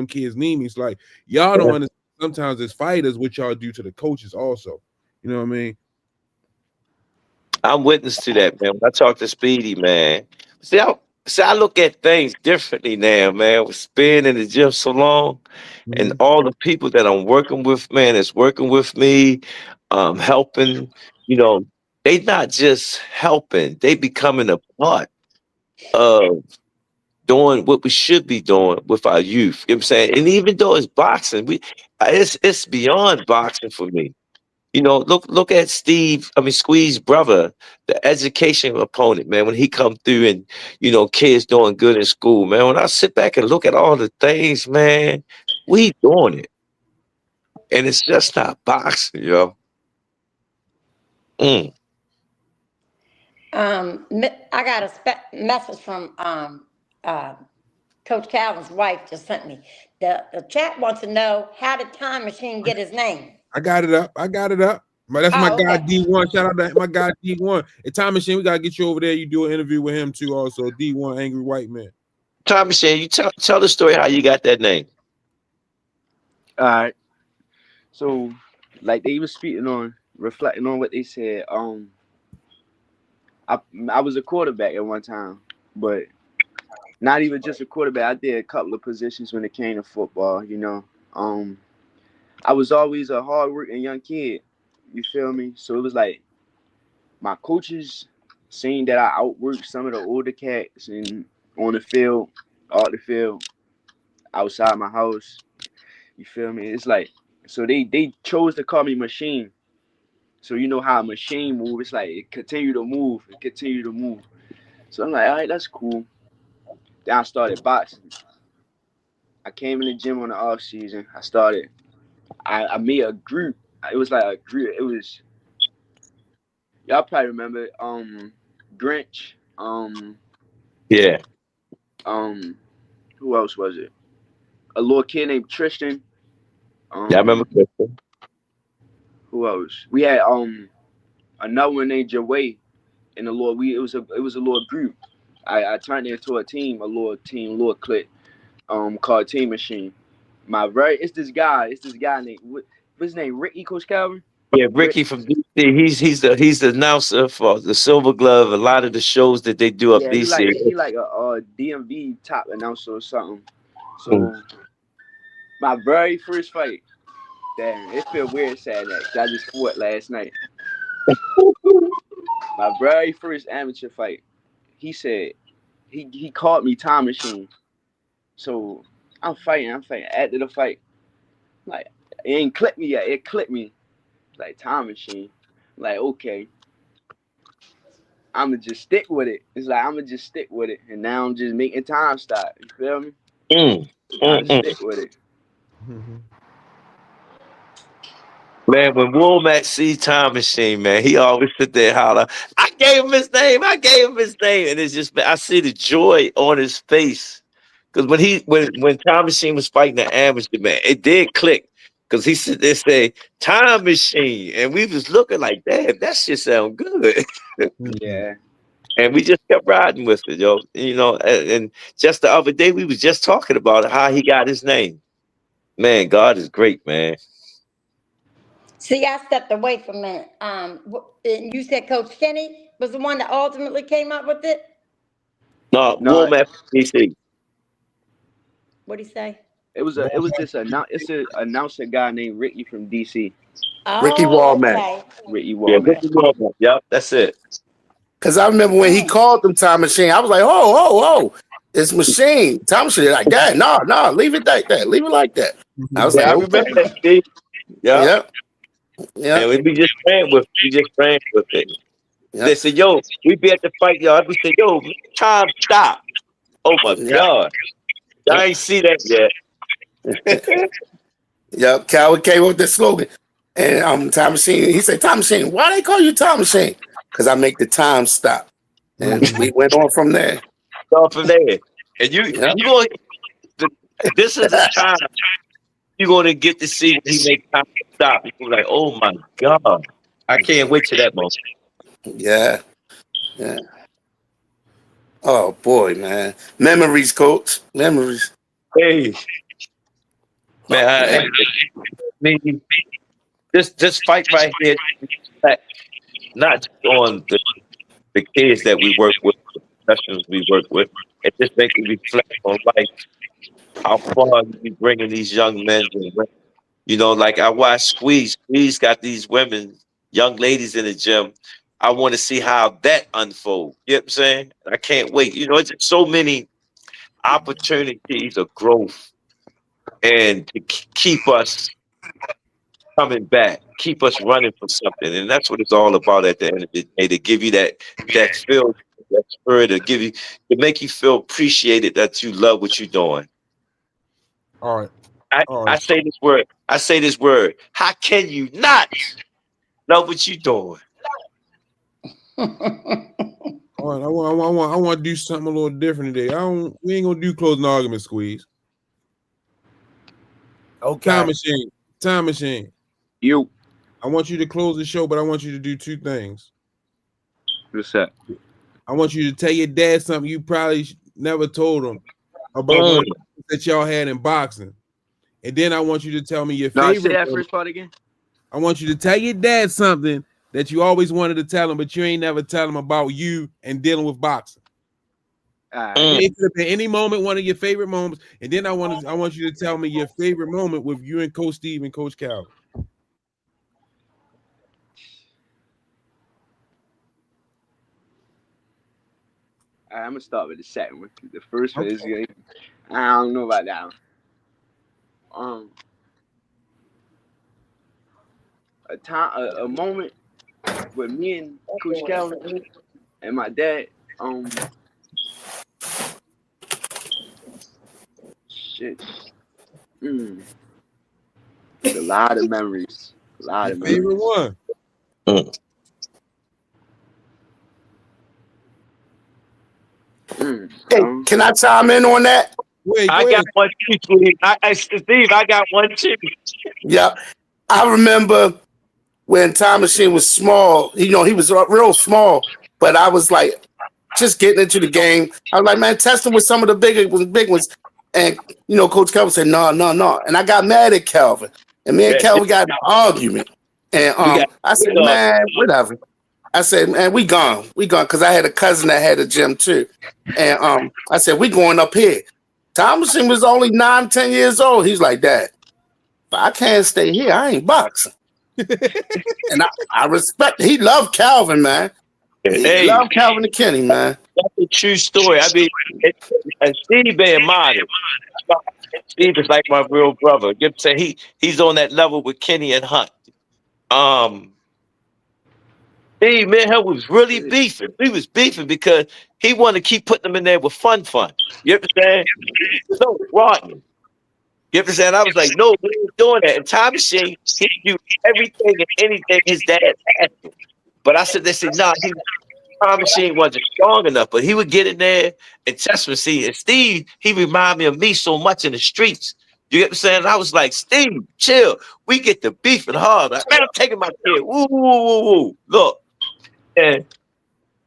It's like y'all don't understand. Sometimes as fighters, what y'all do to the coaches also. You know what I mean? I'm witness to that, man. When I talk to Speedy, man. See, I look at things differently now, man. With being in the gym so long, and all the people that I'm working with, man, that's working with me, helping. You know, they not just helping; they becoming a part of doing what we should be doing with our youth. You know what I'm saying? And even though it's boxing, it's beyond boxing for me. You know, look at Squeeze's brother, the education opponent, man, when he come through and, you know, kids doing good in school, man. When I sit back and look at all the things, man, we doing it. And it's just not boxing, yo. I got a message from Coach Calvin's wife just sent me. The chat wants to know, how did Time Machine get his name? I got it up. That's my guy D1. Shout out to my guy D1. And Time Machine, we gotta get you over there. You do an interview with him too, also. D1, Angry White Man. Time Machine, you tell the story how you got that name. All right. So, like they was reflecting on what they said. I was a quarterback at one time, but Not even just a quarterback. I did a couple of positions when it came to football. You know, I was always a hardworking young kid. You feel me? So it was like my coaches seeing that I outworked some of the older cats and on the field, off the field, outside my house. You feel me? It's like so they chose to call me machine. So you know how a machine moves. It's like it continue to move and continue to move. So I'm like, all right, that's cool. Then I started boxing. I came in the gym on the off season. I made a group. It was like a group. It was y'all probably remember Grinch. Yeah. Who else was it? A little kid named Tristan. Yeah, I remember Kristen. Who else? We had another one named Jaway in the Lord. It was a little group. I turned it into a team, a little clique, called Team Machine. It's this guy named what's his name? Ricky, Coach Calvin? Yeah, Ricky from DC. He's the announcer for the Silver Glove. A lot of the shows that they do up Yeah, DC. he like a DMV top announcer or something. So my very first fight, damn, it feel weird saying that 'cause I just fought last night. My very first amateur fight, he said he called me Time Machine. So I'm fighting. After the fight, like it ain't clicked me yet. It clicked me. Like Time Machine. Like, okay. I'ma just stick with it. It's like I'ma just stick with it. And now I'm just making time stop. You feel me? I just stick with it. Man, when Womack see Time Machine, man, he always sit there and holler, I gave him his name. And it's just, I see the joy on his face. Because when Time Machine was fighting the amateur, man, it did click. Because he sit there and say, Time Machine. And we was looking like, damn, that shit sound good. Yeah. And we just kept riding with it, yo. You know, and just the other day, we was just talking about how he got his name. Man, God is great, man. See, I stepped away for a minute. And you said Coach Kenny was the one that ultimately came up with it? No, Womack DC. What'd he say? It's an announcer guy named Ricky from DC. Ricky Walmack. Okay. Ricky Yeah, Walmack. Ricky Walmack. Yep, that's it. Because I remember when he called them Time Machine, I was like, oh, it's Machine. Time Machine. Like, Dad, no, leave it like that. Leave it like that. I was I like, remember that, Steve. Yeah. Yeah. And we just ran with it. They said, yo, we be at the fight, y'all. We said, yo, time stop. Oh my God. I ain't see that yet. Yep, Calvin came up with the slogan. And Time Machine, he said, Time Machine, why they call you Time Machine? Because I make the time stop. And we went on from there. And you going this is the time you're gonna get to see when he make time stop. You're like, oh my God. I can't wait to that moment. Yeah. Oh boy, man. Memories, coach. Memories. Hey. Man, this fight right here, not just on the kids that we work with, the professionals we work with, it just makes me reflect on life. How far you bringing these young men and women. You know, like I watch Squeeze. Squeeze got these women, young ladies in the gym. I want to see how that unfolds. You know what I'm saying? I can't wait. You know, it's just so many opportunities of growth and to keep us coming back, keep us running for something. And that's what it's all about at the end of the day, to give you that feel, that spirit, to make you feel appreciated, that you love what you're doing. All right. I say this word. How can you not love what you're doing? All right, I want to do something a little different today. We ain't gonna do closing argument, Squeeze. Okay. Time machine. You. I want you to close the show, but I want you to do two things. What's that? I want you to tell your dad something you probably never told him about one of the that y'all had in boxing. And then I want you to tell me your favorite. Say that first part again. I want you to tell your dad something that you always wanted to tell him, but you ain't never tell him about you and dealing with boxing. It could have been any moment, one of your favorite moments, and then I want you to tell me your favorite moment with you and Coach Steve and Coach Calvin. I'm gonna start with the second one. The first one is I don't know about that one. A moment with me and Coach Calvin and my dad. Shit. A lot of memories. Favorite one. Hey, can I chime in on that? Wait, I got one too, Steve. I got one too. Yeah, I remember when Time Machine was small. He was real small, but I was like just getting into the game. I was like, man, testing with some of the big ones. And Coach Calvin said, no, and I got mad at Calvin, and me and Calvin got in an argument. And I said, man, whatever. I said, man, we gone, because I had a cousin that had a gym too. And I said, we going up here. Thomason was only 9, 10 years old. He's like, Dad, but I can't stay here. I ain't boxing. And I respect. He loved Calvin, man. He loved Calvin and Kenny, man. That's a true story. I mean, and Steve being modest. Steve is like my real brother. You say he's on that level with Kenny and Hunt. Steve, man, he was really beefing. He was beefing because he wanted to keep putting them in there with fun. You understand? No, rotten. You understand? I was like, no, we ain't doing that. And Time Machine, he do everything and anything his dad asked him. But I said, they said, nah, Time Machine wasn't strong enough, but he would get in there and test me. See, and Steve, he reminded me of me so much in the streets. You get what I'm saying? I was like, Steve, chill. We get the beefing hard. Like, man, I'm taking my kid. Woo, woo, woo, woo. Look. And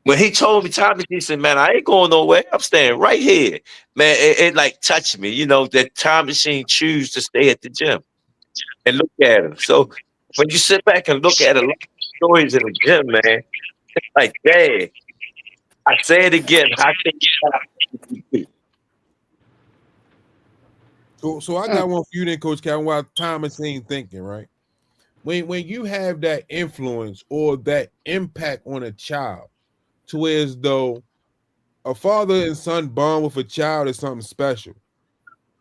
when he told me, Time Machine said, man, I ain't going nowhere. I'm staying right here. Man, it like touched me, that Time Machine choose to stay at the gym and look at him. So when you sit back and look at a lot of stories in the gym, man, it's like, dang, I say it again. How can you So I got one for you then, Coach Calvin, while Time Machine thinking, right? When you have that influence or that impact on a child, to where as though a father and son bond with a child is something special.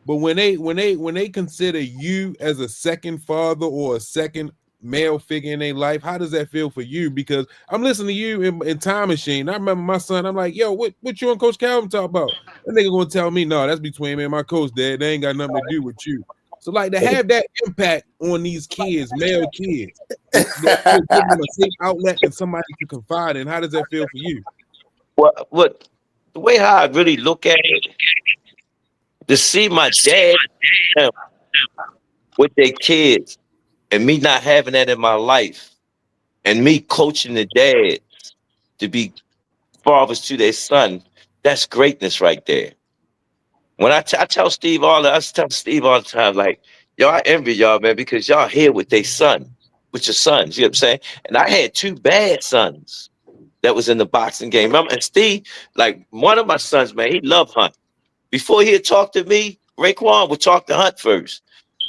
But when they consider you as a second father or a second male figure in their life, how does that feel for you? Because I'm listening to you in Time Machine. I remember my son, I'm like, yo, what you and Coach Calvin talk about? That nigga gonna tell me, no, that's between me and my coach, Dad. They ain't got nothing to do with you. So like to have that impact on these kids, male kids, give them a safe outlet and somebody to confide in. How does that feel for you? Well, the way how I really look at it, to see my dad with their kids and me not having that in my life and me coaching the dad to be fathers to their son, that's greatness right there. When I tell Steve I tell Steve all the time, like, yo, I envy y'all, man, because y'all here with their son, with your sons, you know what I'm saying? And I had 2 bad sons that was in the boxing game. Remember? And Steve, like one of my sons, man, he loved Hunt. Before he'd talk to me, Raekwon would talk to Hunt first.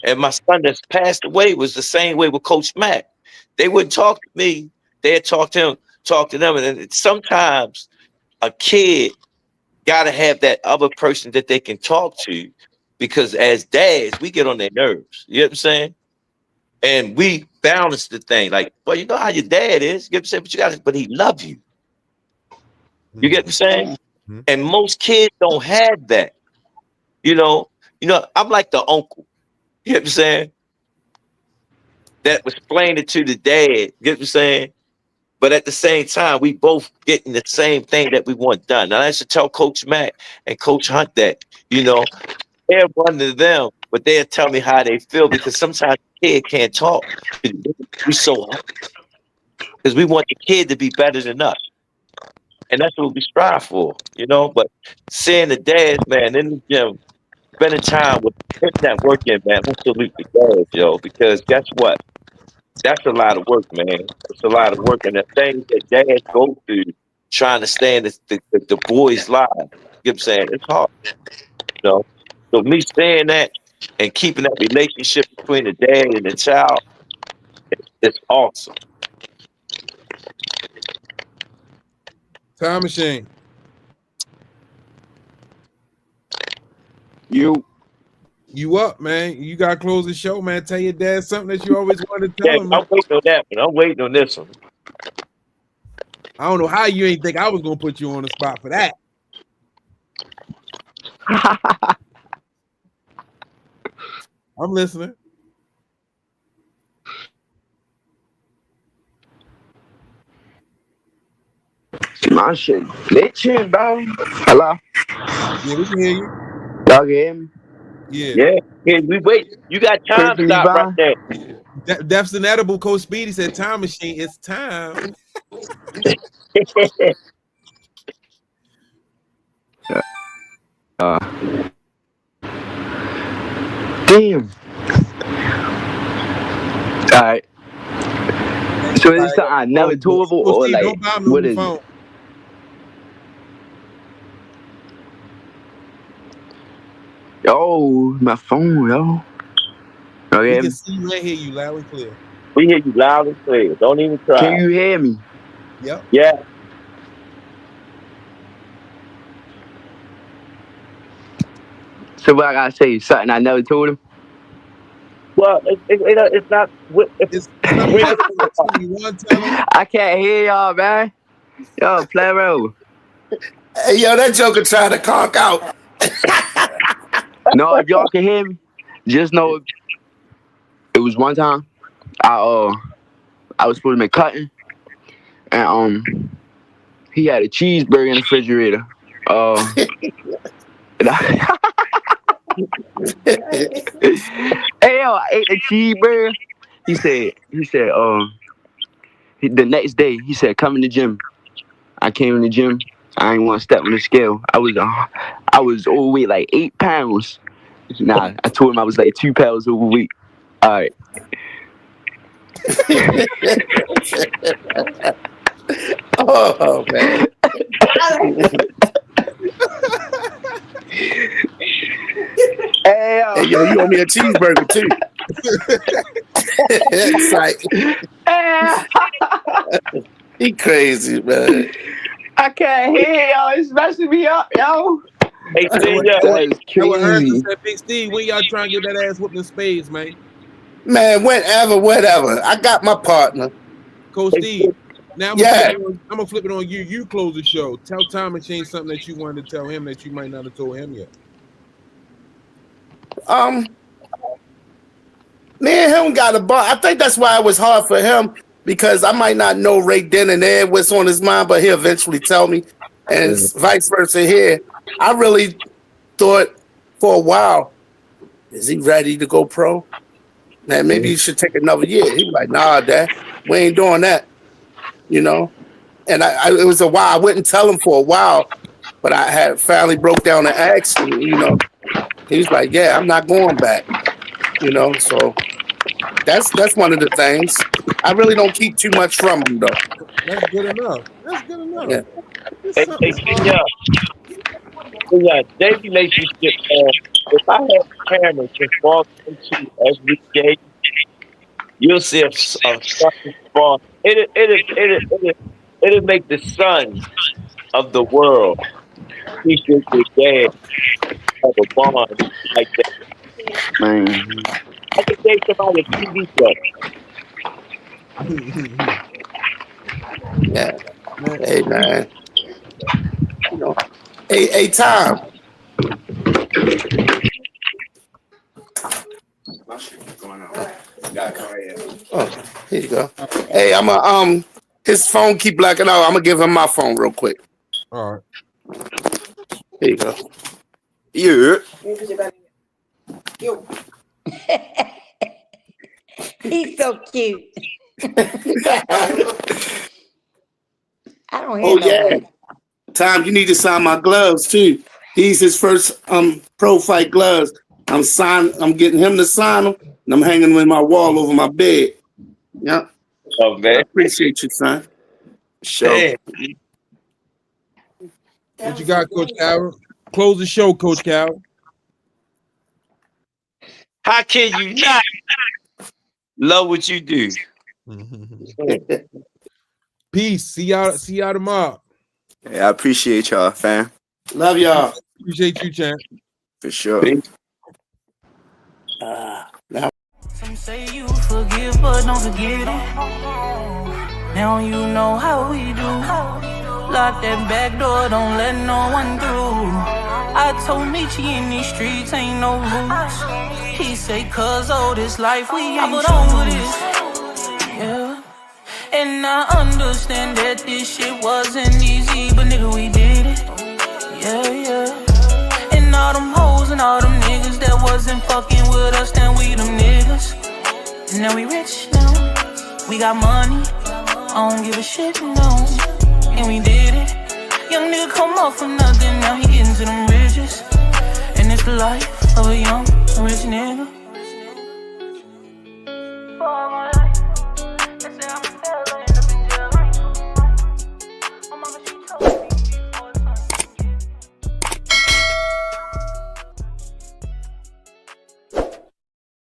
And my son that's passed away was the same way with Coach Mack. They wouldn't talk to me. They'd talk to them. And sometimes a kid got to have that other person that they can talk to, because as dads, we get on their nerves. You know what I'm saying? And we balance the thing. Like, well, you know how your dad is. You get what I'm saying? But he loves you. You get what I'm saying? Mm-hmm. And most kids don't have that. I'm like the uncle. You know what I'm saying? That was explaining it to the dad. You get what I'm saying? But at the same time, we both getting the same thing that we want done. Now, I should tell Coach Mack and Coach Hunt that, they're one to them, but they'll tell me how they feel, because sometimes the kid can't talk. We so happy because we want the kid to be better than us. And that's what we strive for, But seeing the dads, man, in the gym, spending time with that working, man, I salute the dads, yo, because guess what? That's a lot of work, man. It's a lot of work. And the things that dads go through trying to stay in the boys' lives. You know what You know what I'm saying? It's hard, you know. So me saying that and keeping that relationship between the dad and the child, it's awesome. Time machine. You up, man? You got to close the show, man. Tell your dad something that you always wanted to tell him. Man. I'm waiting on that one. I'm waiting on this one. I don't know how you ain't think I was gonna put you on the spot for that. I'm listening. My shit glitching, bro. Hello? Yeah, we can hear you. Y'all can hear me? Yeah. Yeah, we wait. You got time Perfectly stop right fine. there. That's an edible. Coach Speedy said, "Time machine, it's time." Damn. All right. So is this something I never told Coach or Speedy, like don't buy me what on the is phone. it? Yo, my phone, yo. We Okay. can see you and hear you loud and clear. We hear you loud and clear. Don't even try. Can you hear me? Yep. Yeah. So what I gotta say? Something I never told him? Well, it's not. It's something you want to tell him. I can't hear y'all, man. Yo, play bro. Hey, yo, that joker trying to conk out. No, if y'all can hear me, just know it was one time I was supposed to be cutting, and he had a cheeseburger in the refrigerator. Hey yo, I ate the cheeseburger. He said, the next day he said, come in the gym. I came in the gym. I ain't want to step on the scale. I was overweight like 8 pounds. Nah, I told him I was like 2 pounds overweight. All right. Oh man. Hey yo. Hey yo, you owe me a cheeseburger too. It's like he crazy, man. I can't hear y'all. It's messing me up, yo. Hey, That is crazy. Said, Big Steve, when y'all trying to get that ass whooped in spades, man? Man, whatever. I got my partner. Coach Steve. Now I'm gonna flip it on you. You close the show. Tell Time Machine something that you wanted to tell him that you might not have told him yet. Me and him got a bond. I think that's why it was hard for him, because I might not know right then and there what's on his mind, but he'll eventually tell me, and vice versa here. I really thought for a while, is he ready to go pro? Man, maybe you should take another year. He was like, nah, Dad, we ain't doing that, you know? And it was a while. I wouldn't tell him for a while, but I had finally broke down and asked him, you know. He was like, yeah, I'm not going back, you know? So that's one of the things. I really don't keep too much from him, though. That's good enough. Yeah. Their relationship, if I had parents that fall into every day, you'll see a son fall. It'll make the son of the world appreciate their dad have a bond like that. Man. I can say somebody a TV show. Yeah. Hey, man. You know. Hey, Tom. Oh, here you go. Hey, I'm his phone keep blacking out. I'm gonna give him my phone real quick. All right. Here you go. He's so cute. I don't hear nobody. Tom, you need to sign my gloves too. These his first pro fight gloves. I'm getting him to sign them, and I'm hanging them in my wall over my bed. Yep. Oh man. I appreciate you, son. Sure. What you got, Coach Carroll? Close the show, Coach Cal. How can you not love what you do? Peace. See y'all tomorrow. Yeah, I appreciate y'all, fam. Love y'all. Appreciate you, champ. For sure. Some say you forgive, but don't forget it. Now you know how we do. Lock that back door, don't let no one through. I told Michi in these streets ain't no rules. He say, cause all this life we ain't put on with this. Yeah. And I understand that this shit wasn't easy, but nigga, we did it. Yeah, yeah. And all them hoes and all them niggas that wasn't fucking with us, then we them niggas. And now we rich now. We got money. I don't give a shit, no. And we did it. Young nigga come up from nothing, now he getting to them riches. And it's the life of a young rich nigga.